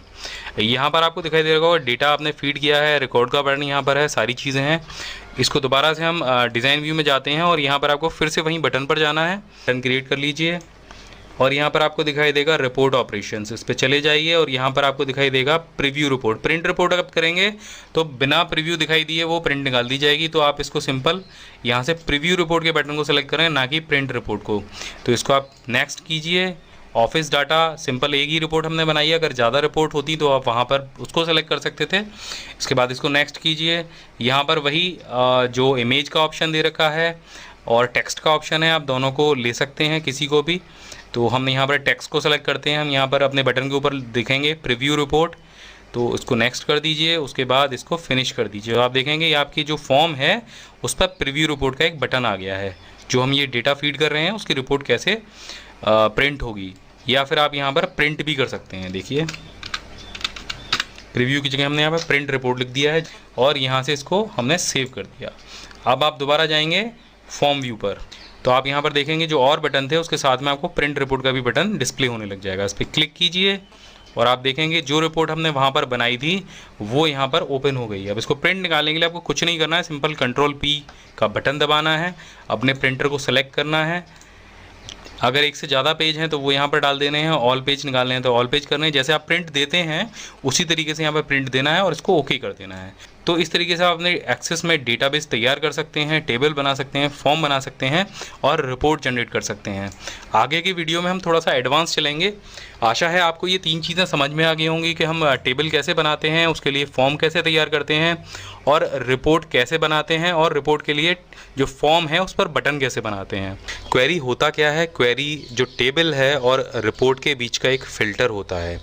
यहाँ पर आपको दिखाई दे रहा होगा डेटा आपने फीड किया है, रिकॉर्ड का बटन यहाँ पर है, सारी चीज़ें हैं। इसको दोबारा से हम डिज़ाइन व्यू में जाते हैं और यहाँ पर आपको फिर से वहीं बटन पर जाना है। बटन क्रिएट कर लीजिए और यहाँ पर आपको दिखाई देगा रिपोर्ट ऑपरेशंस, इस पर चले जाइए और यहाँ पर आपको दिखाई देगा प्रीव्यू रिपोर्ट। प्रिंट रिपोर्ट अगर करेंगे तो बिना प्रीव्यू दिखाई दिए वो प्रिंट निकाल दी जाएगी। तो आप इसको सिंपल यहाँ से प्रीव्यू रिपोर्ट के बटन को सेलेक्ट करें, ना कि प्रिंट रिपोर्ट को। तो इसको आप नेक्स्ट कीजिए। ऑफिस डाटा सिंपल एक ही रिपोर्ट हमने बनाई है, अगर ज़्यादा रिपोर्ट होती तो आप वहाँ पर उसको सेलेक्ट कर सकते थे। इसके बाद इसको नेक्स्ट कीजिए। यहाँ पर वही जो इमेज का ऑप्शन दे रखा है और टेक्स्ट का ऑप्शन है, आप दोनों को ले सकते हैं किसी को भी। तो हम यहाँ पर टेक्स्ट को सेलेक्ट करते हैं। हम यहाँ पर अपने बटन के ऊपर दिखेंगे प्रीव्यू रिपोर्ट, तो इसको नेक्स्ट कर दीजिए। उसके बाद इसको फिनिश कर दीजिए। आप देखेंगे ये आपकी जो फॉर्म है उस पर प्रीव्यू रिपोर्ट का एक बटन आ गया है। जो हम ये डेटा फीड कर रहे हैं उसकी रिपोर्ट कैसे प्रिंट होगी, या फिर आप यहाँ पर प्रिंट भी कर सकते हैं। देखिए प्रीव्यू की जगह हमने यहाँ पर प्रिंट रिपोर्ट लिख दिया है और यहाँ से इसको हमने सेव कर दिया। अब आप दोबारा जाएंगे फॉर्म व्यू पर, तो आप यहाँ पर देखेंगे जो और बटन थे उसके साथ में आपको प्रिंट रिपोर्ट का भी बटन डिस्प्ले होने लग जाएगा। इस पर क्लिक कीजिए और आप देखेंगे जो रिपोर्ट हमने वहाँ पर बनाई थी वो यहाँ पर ओपन हो गई है। अब इसको प्रिंट निकालने के लिए आपको कुछ नहीं करना है, सिंपल Ctrl+P का बटन दबाना है, अपने प्रिंटर को सेलेक्ट करना है। अगर एक से ज़्यादा पेज हैं तो वो यहाँ पर डाल देने हैं, ऑल पेज निकालने हैं तो ऑल पेज करने हैं। जैसे आप प्रिंट देते हैं उसी तरीके से यहाँ पर प्रिंट देना है और इसको ओके कर देना है। तो इस तरीके से आप अपने एक्सेस में डेटाबेस तैयार कर सकते हैं, टेबल बना सकते हैं, फॉर्म बना सकते हैं और रिपोर्ट जनरेट कर सकते हैं। आगे की वीडियो में हम थोड़ा सा एडवांस चलेंगे। आशा है आपको ये 3 चीज़ें समझ में आ गई होंगी कि हम टेबल कैसे बनाते हैं, उसके लिए फॉर्म कैसे तैयार करते हैं और रिपोर्ट कैसे बनाते हैं, और रिपोर्ट के लिए जो फॉर्म है उस पर बटन कैसे बनाते हैं। क्वेरी होता क्या है? क्वेरी जो टेबल है और रिपोर्ट के बीच का एक फ़िल्टर होता है।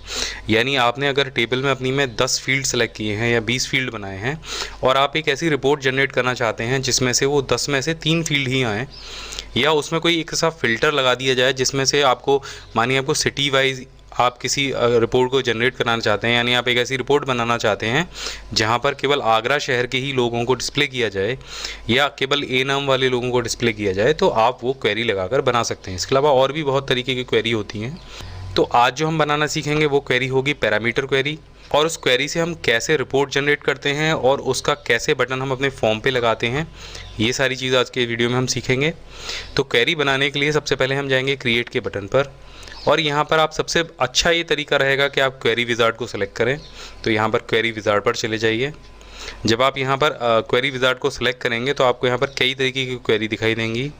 यानी आपने अगर टेबल में अपनी में 10 फील्ड सेलेक्ट किए हैं या 20 फील्ड बनाए हैं और आप एक ऐसी रिपोर्ट जनरेट करना चाहते हैं जिसमें से वो 10 में से 3 फील्ड ही आएँ, या उसमें कोई एक सा फ़िल्टर लगा दिया जाए जिसमें से आपको, मानिए आपको सिटी वाइज आप किसी रिपोर्ट को जनरेट कराना चाहते हैं, यानी आप एक ऐसी रिपोर्ट बनाना चाहते हैं जहां पर केवल आगरा शहर के ही लोगों को डिस्प्ले किया जाए या केवल ए नाम वाले लोगों को डिस्प्ले किया जाए, तो आप वो क्वेरी लगाकर बना सकते हैं। इसके अलावा और भी बहुत तरीके की क्वेरी होती हैं। तो आज जो हम बनाना सीखेंगे वो क्वेरी होगी पैरामीटर क्वेरी, और उस क्वेरी से हम कैसे रिपोर्ट जनरेट करते हैं और उसका कैसे बटन हम अपने फॉर्म पे लगाते हैं, ये सारी चीज़ आज के वीडियो में हम सीखेंगे। तो क्वेरी बनाने के लिए सबसे पहले हम जाएंगे क्रिएट के बटन पर, और यहाँ पर आप सबसे अच्छा ये तरीका रहेगा कि आप क्वेरी विज़ार्ड को सेलेक्ट करें। तो यहाँ पर क्वेरी विज़ार्ड पर चले जाइए। जब आप यहाँ पर क्वेरी विज़ार्ड को सेलेक्ट करेंगे तो आपको यहाँ पर कई तरीके की क्वेरी दिखाई देंगी,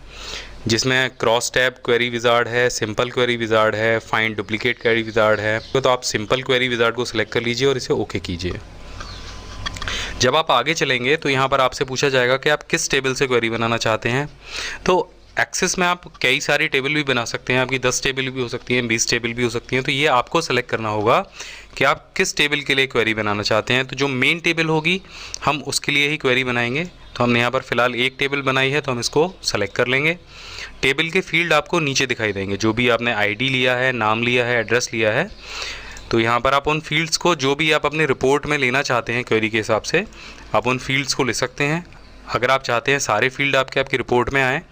जिसमें क्रॉस टैब क्वेरी विज़ार्ड है, सिंपल क्वेरी विज़ार्ड है, फाइंड डुप्लीकेट क्वेरी विज़ार्ड है। तो आप सिंपल क्वेरी विज़ार्ड को सिलेक्ट कर लीजिए और इसे ओके कीजिए। जब आप आगे चलेंगे तो यहाँ पर आपसे पूछा जाएगा कि आप किस टेबल से क्वेरी बनाना चाहते हैं। तो एक्सेस में आप कई सारी टेबल भी बना सकते हैं, आपकी 10 टेबल भी हो सकती हैं, 20 टेबल भी हो सकती हैं। तो ये आपको सेलेक्ट करना होगा कि आप किस टेबल के लिए क्वेरी बनाना चाहते हैं। तो जो मेन टेबल होगी हम उसके लिए ही क्वेरी बनाएंगे। तो हमने यहाँ पर फ़िलहाल एक टेबल बनाई है, तो हम इसको सेलेक्ट कर लेंगे। टेबल के फील्ड आपको नीचे दिखाई देंगे, जो भी आपने आईडी लिया है, नाम लिया है, एड्रेस लिया है। तो यहाँ पर आप उन फील्ड्स को, जो भी आप अपने रिपोर्ट में लेना चाहते हैं क्वेरी के हिसाब से, आप उन फील्ड्स को ले सकते हैं। अगर आप चाहते हैं सारे फील्ड आपकी रिपोर्ट में आएँ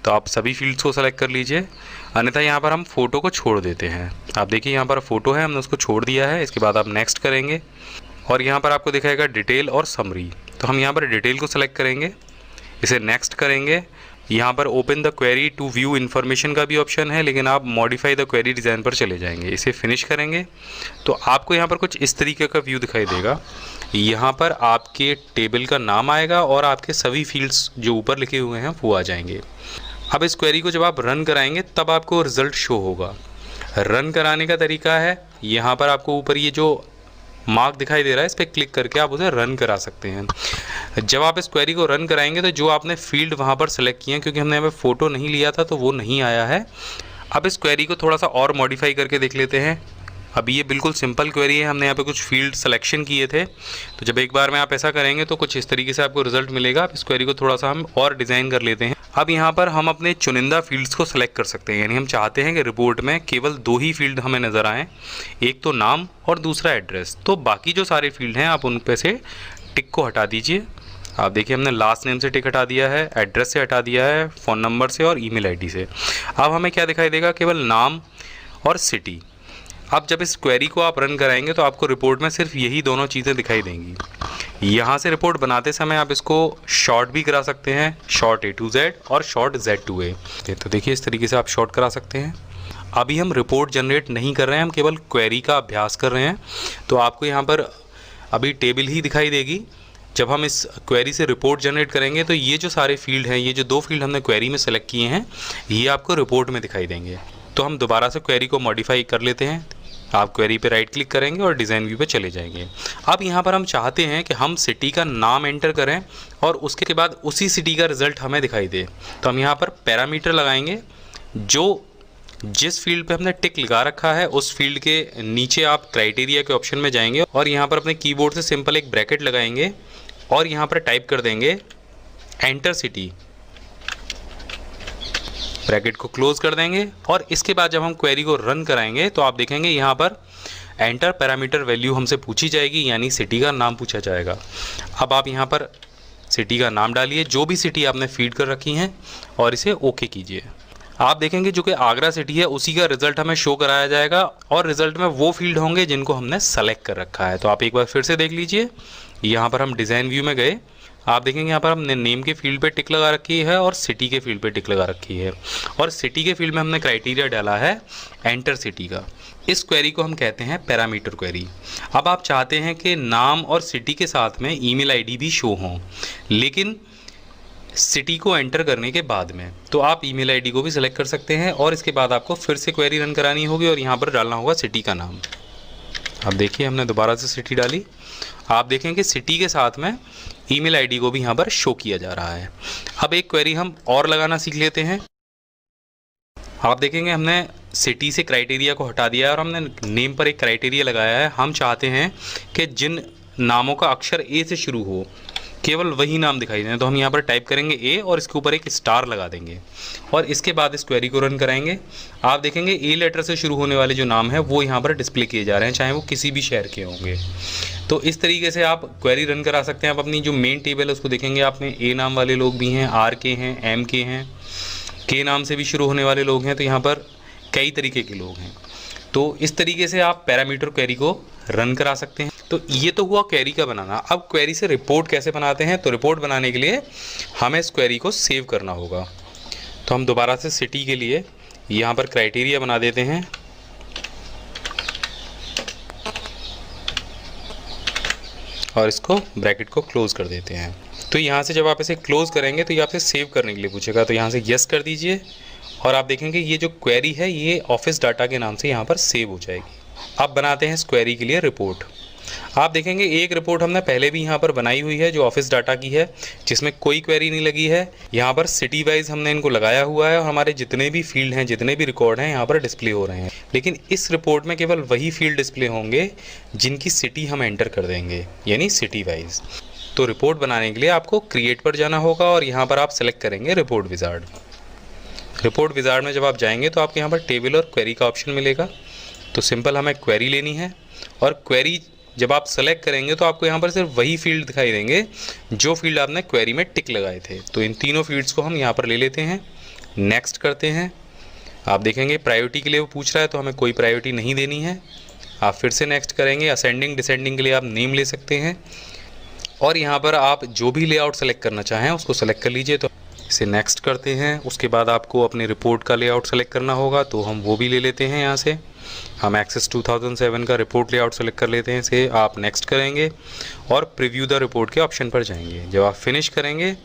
तो आप सभी फील्ड्स को सेलेक्ट कर लीजिए, अन्यथा यहाँ पर हम फ़ोटो को छोड़ देते हैं। आप देखिए यहाँ पर फ़ोटो है, हमने उसको छोड़ दिया है। इसके बाद आप नेक्स्ट करेंगे और यहाँ पर आपको दिखाएगा डिटेल और समरी। तो हम यहाँ पर डिटेल को सेलेक्ट करेंगे, इसे नेक्स्ट करेंगे। यहाँ पर open the query to view information का भी ऑप्शन है, लेकिन आप मॉडिफाई द क्वेरी डिज़ाइन पर चले जाएंगे। इसे फिनिश करेंगे तो आपको यहाँ पर कुछ इस तरीके का व्यू दिखाई देगा। यहाँ पर आपके टेबल का नाम आएगा और आपके सभी फील्ड्स जो ऊपर लिखे हुए हैं वो आ जाएंगे। अब इस क्वेरी को जब आप रन कराएंगे तब आपको रिज़ल्ट शो होगा। रन कराने का तरीका है, यहाँ पर आपको ऊपर ये जो मार्क दिखाई दे रहा है, इस पर क्लिक करके आप उसे रन करा सकते हैं। जब आप इस क्वेरी को रन कराएंगे तो जो आपने फील्ड वहाँ पर सेलेक्ट किए हैं, क्योंकि हमने यहाँ पर फ़ोटो नहीं लिया था तो वो नहीं आया है। अब इस क्वेरी को थोड़ा सा और मॉडिफाई करके देख लेते हैं। अभी ये बिल्कुल सिंपल क्वेरी है, हमने यहाँ पे कुछ फील्ड सिलेक्शन किए थे। तो जब एक बार में आप ऐसा करेंगे तो कुछ इस तरीके से आपको रिजल्ट मिलेगा। अब इस क्वेरी को थोड़ा सा हम और डिज़ाइन कर लेते हैं। अब यहाँ पर हम अपने चुनिंदा फील्ड्स को सेलेक्ट कर सकते हैं, यानी हम चाहते हैं कि रिपोर्ट में केवल 2 ही फील्ड हमें नज़र आएँ, एक तो नाम और दूसरा एड्रेस। तो बाकी जो सारे फील्ड हैं आप उन पे से टिक को हटा दीजिए। आप देखिए हमने लास्ट नेम से टिक हटा दिया है, एड्रेस से हटा दिया है, फ़ोन नंबर से और ईमेल आईडी से। अब हमें क्या दिखाई देगा, केवल नाम और सिटी। अब जब इस क्वेरी को आप रन कराएंगे तो आपको रिपोर्ट में सिर्फ यही दोनों चीज़ें दिखाई देंगी। यहाँ से रिपोर्ट बनाते समय आप इसको शॉर्ट भी करा सकते हैं, शॉर्ट A to Z और शॉर्ट Z to A। तो देखिए इस तरीके से आप शॉर्ट करा सकते हैं। अभी हम रिपोर्ट जनरेट नहीं कर रहे हैं, हम केवल क्वेरी का अभ्यास कर रहे हैं। तो आपको यहाँ पर अभी टेबल ही दिखाई देगी। जब हम इस क्वेरी से रिपोर्ट जनरेट करेंगे तो ये जो सारे फील्ड हैं, ये जो 2 फील्ड हमने क्वेरी में सेलेक्ट किए हैं, ये आपको रिपोर्ट में दिखाई देंगे। तो हम दोबारा से क्वेरी को मॉडिफाई कर लेते हैं। आप क्वेरी पे राइट क्लिक करेंगे और डिज़ाइन व्यू पे चले जाएंगे। अब यहाँ पर हम चाहते हैं कि हम सिटी का नाम एंटर करें और उसके बाद उसी सिटी का रिज़ल्ट हमें दिखाई दे। तो हम यहाँ पर पैरामीटर लगाएंगे, जो जिस फील्ड पे हमने टिक लगा रखा है उस फील्ड के नीचे आप क्राइटेरिया के ऑप्शन में जाएंगे और यहाँ पर अपने कीबोर्ड से सिंपल एक ब्रैकेट लगाएंगे और यहाँ पर टाइप कर देंगे एंटर सिटी। ब्रैकेट को क्लोज कर देंगे और इसके बाद जब हम क्वेरी को रन कराएंगे तो आप देखेंगे यहाँ पर एंटर पैरामीटर वैल्यू हमसे पूछी जाएगी, यानी सिटी का नाम पूछा जाएगा। अब आप यहाँ पर सिटी का नाम डालिए, जो भी सिटी आपने फीड कर रखी हैं, और इसे ओके कीजिए। आप देखेंगे जो कि आगरा सिटी है उसी का रिजल्ट हमें शो कराया जाएगा और रिजल्ट में वो फील्ड होंगे जिनको हमने सेलेक्ट कर रखा है। तो आप एक बार फिर से देख लीजिए। यहाँ पर हम डिज़ाइन व्यू में गए, आप देखेंगे यहाँ पर हमने नेम के फील्ड पे टिक लगा रखी है और सिटी के फील्ड पे टिक लगा रखी है, और सिटी के फील्ड में हमने क्राइटेरिया डाला है एंटर सिटी का। इस क्वेरी को हम कहते हैं पैरामीटर क्वेरी। अब आप चाहते हैं कि नाम और सिटी के साथ में ईमेल आईडी भी शो हों, लेकिन सिटी को एंटर करने के बाद में, तो आप ईमेल आईडी को भी सिलेक्ट कर सकते हैं और इसके बाद आपको फिर से क्वेरी रन करानी होगी और यहाँ पर डालना होगा सिटी का नाम। अब देखिए हमने दोबारा से सिटी डाली। आप देखेंगे सिटी के साथ में ईमेल आईडी को भी यहाँ पर शो किया जा रहा है। अब एक क्वेरी हम और लगाना सीख लेते हैं। आप देखेंगे हमने सिटी से क्राइटेरिया को हटा दिया है और हमने नेम पर एक क्राइटेरिया लगाया है। हम चाहते हैं कि जिन नामों का अक्षर ए से शुरू हो केवल वही नाम दिखाई दें। तो हम यहाँ पर टाइप करेंगे ए और इसके ऊपर एक स्टार लगा देंगे और इसके बाद इस क्वेरी को रन कराएंगे। आप देखेंगे ए लेटर से शुरू होने वाले जो नाम है वो यहाँ पर डिस्प्ले किए जा रहे हैं, चाहे वो किसी भी शहर के होंगे। तो इस तरीके से आप क्वेरी रन करा सकते हैं। आप अपनी जो मेन टेबल है उसको देखेंगे, आप में ए नाम वाले लोग भी हैं, आर के हैं, एम के हैं, के नाम से भी शुरू होने वाले लोग हैं। तो यहाँ पर कई तरीके के लोग हैं। तो इस तरीके से आप पैरामीटर क्वेरी को रन करा सकते हैं। तो ये तो हुआ क्वेरी का बनाना। अब क्वेरी से रिपोर्ट कैसे बनाते हैं, तो रिपोर्ट बनाने के लिए हमें इस क्वेरी को सेव करना होगा। तो हम दोबारा से सिटी के लिए यहाँ पर क्राइटेरिया बना देते हैं और इसको ब्रैकेट को क्लोज कर देते हैं। तो यहाँ से जब आप इसे क्लोज करेंगे तो ये आपसे सेव करने के लिए पूछेगा, तो यहाँ से यस कर दीजिए और आप देखेंगे ये जो क्वेरी है ये ऑफिस डाटा के नाम से यहाँ पर सेव हो जाएगी। अब बनाते हैं इस क्वेरी के लिए रिपोर्ट। आप देखेंगे एक रिपोर्ट हमने पहले भी यहाँ पर बनाई हुई है जो ऑफिस डाटा की है, जिसमें कोई क्वेरी नहीं लगी है। यहाँ पर सिटी वाइज हमने इनको लगाया हुआ है और हमारे जितने भी फील्ड हैं, जितने भी रिकॉर्ड हैं यहाँ पर डिस्प्ले हो रहे हैं। लेकिन इस रिपोर्ट में केवल वही फील्ड डिस्प्ले होंगे जिनकी सिटी हम एंटर कर देंगे, यानी सिटी वाइज। तो रिपोर्ट बनाने के लिए आपको क्रिएट पर जाना होगा और यहाँ पर आप सेलेक्ट करेंगे रिपोर्ट विजार्ड। रिपोर्ट विजार्ड में जब आप जाएंगे तो आपको यहाँ पर टेबल और क्वेरी का ऑप्शन मिलेगा। तो सिंपल हमें क्वेरी लेनी है और क्वेरी जब आप सेलेक्ट करेंगे तो आपको यहाँ पर सिर्फ वही फील्ड दिखाई देंगे जो फील्ड आपने क्वेरी में टिक लगाए थे। तो इन तीनों फील्ड्स को हम यहाँ पर ले लेते हैं, नेक्स्ट करते हैं। आप देखेंगे प्रायोरिटी के लिए वो पूछ रहा है तो हमें कोई प्रायोरिटी नहीं देनी है। आप फिर से नेक्स्ट करेंगे। असेंडिंग डिसेंडिंग के लिए आप नेम ले सकते हैं और यहाँ पर आप जो भी लेआउट सेलेक्ट करना चाहें उसको सेलेक्ट कर लीजिए। तो इसे नेक्स्ट करते हैं। उसके बाद आपको अपने रिपोर्ट का लेआउट सेलेक्ट करना होगा, तो हम वो भी ले लेते हैं। यहाँ से हम एक्सेस 2007 का रिपोर्ट लेआउट सेलेक्ट कर लेते हैं। इसे आप नेक्स्ट करेंगे और प्रीव्यू द रिपोर्ट के ऑप्शन पर जाएंगे। जब आप फिनिश करेंगे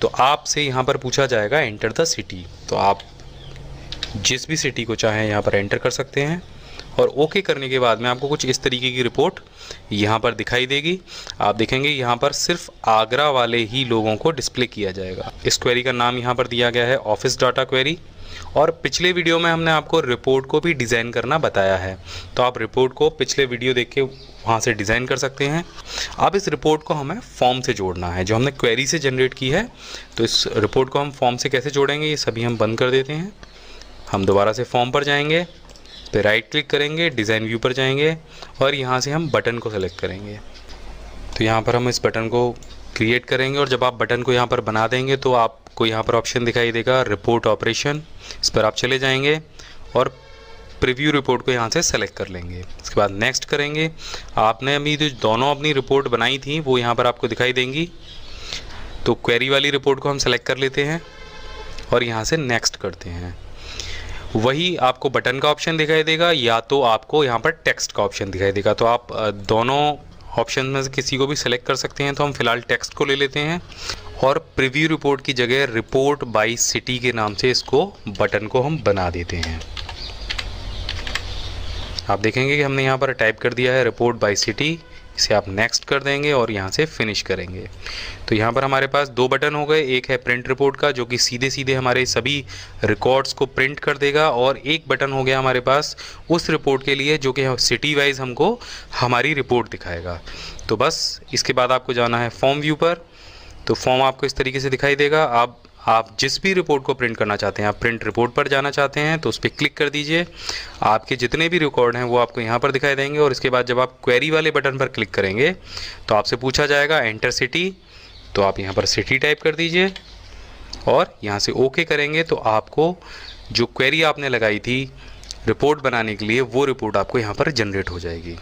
तो आपसे यहाँ पर पूछा जाएगा एंटर द सिटी। तो आप जिस भी सिटी को चाहें यहाँ पर एंटर कर सकते हैं और ओके करने के बाद में आपको कुछ इस तरीके की रिपोर्ट यहाँ पर दिखाई देगी। आप देखेंगे यहाँ पर सिर्फ आगरा वाले ही लोगों को डिस्प्ले किया जाएगा। इस क्वेरी का नाम यहाँ पर दिया गया है ऑफिस डाटा क्वेरी। और पिछले वीडियो में हमने आपको रिपोर्ट को भी डिज़ाइन करना बताया है, तो आप रिपोर्ट को पिछले वीडियो देख के वहाँ से डिज़ाइन कर सकते हैं। अब इस रिपोर्ट को हमें फॉर्म से जोड़ना है जो हमने क्वेरी से जनरेट की है। तो इस रिपोर्ट को हम फॉर्म से कैसे जोड़ेंगे ये सभी हम बंद कर देते हैं। हम दोबारा से फॉर्म पर जाएंगे, फिर राइट क्लिक करेंगे, डिज़ाइन व्यू पर जाएंगे और यहाँ से हम बटन को सेलेक्ट करेंगे। तो यहाँ पर हम इस बटन को क्रिएट करेंगे और जब आप बटन को यहाँ पर बना देंगे तो आपको यहाँ पर ऑप्शन दिखाई देगा रिपोर्ट ऑपरेशन। इस पर आप चले जाएंगे और प्रीव्यू रिपोर्ट को यहाँ से सेलेक्ट कर लेंगे। इसके बाद नेक्स्ट करेंगे। आपने अभी जो दोनों अपनी रिपोर्ट बनाई थी वो यहाँ पर आपको दिखाई देंगी। तो क्वेरी वाली रिपोर्ट को हम सेलेक्ट कर लेते हैं और यहाँ से नेक्स्ट करते हैं। वही आपको बटन का ऑप्शन दिखाई देगा या तो आपको यहाँ पर टेक्स्ट का ऑप्शन दिखाई देगा। तो आप दोनों ऑप्शन में से किसी को भी सेलेक्ट कर सकते हैं। तो हम फिलहाल टेक्स्ट को ले लेते हैं और प्रीव्यू रिपोर्ट की जगह रिपोर्ट बाय सिटी के नाम से इसको बटन को हम बना देते हैं। आप देखेंगे कि हमने यहाँ पर टाइप कर दिया है रिपोर्ट बाय सिटी। इसे आप नेक्स्ट कर देंगे और यहाँ से फिनिश करेंगे। तो यहाँ पर हमारे पास दो बटन हो गए। एक है प्रिंट रिपोर्ट का जो कि सीधे सीधे हमारे सभी रिकॉर्ड्स को प्रिंट कर देगा, और एक बटन हो गया हमारे पास उस रिपोर्ट के लिए जो कि सिटी वाइज हमको हमारी रिपोर्ट दिखाएगा। तो बस इसके बाद आपको जाना है फॉर्म व्यू पर। तो फॉर्म आपको इस तरीके से दिखाई देगा। आप जिस भी रिपोर्ट को प्रिंट करना चाहते हैं, आप प्रिंट रिपोर्ट पर जाना चाहते हैं तो उस पर क्लिक कर दीजिए। आपके जितने भी रिकॉर्ड हैं वो आपको यहाँ पर दिखाई देंगे और इसके बाद जब आप क्वेरी वाले बटन पर क्लिक करेंगे तो आपसे पूछा जाएगा एंटर सिटी। तो आप यहाँ पर सिटी टाइप कर दीजिए और यहाँ से ओके करेंगे तो आपको जो क्वेरी आपने लगाई थी रिपोर्ट बनाने के लिए वो रिपोर्ट आपको यहाँ पर जनरेट हो जाएगी।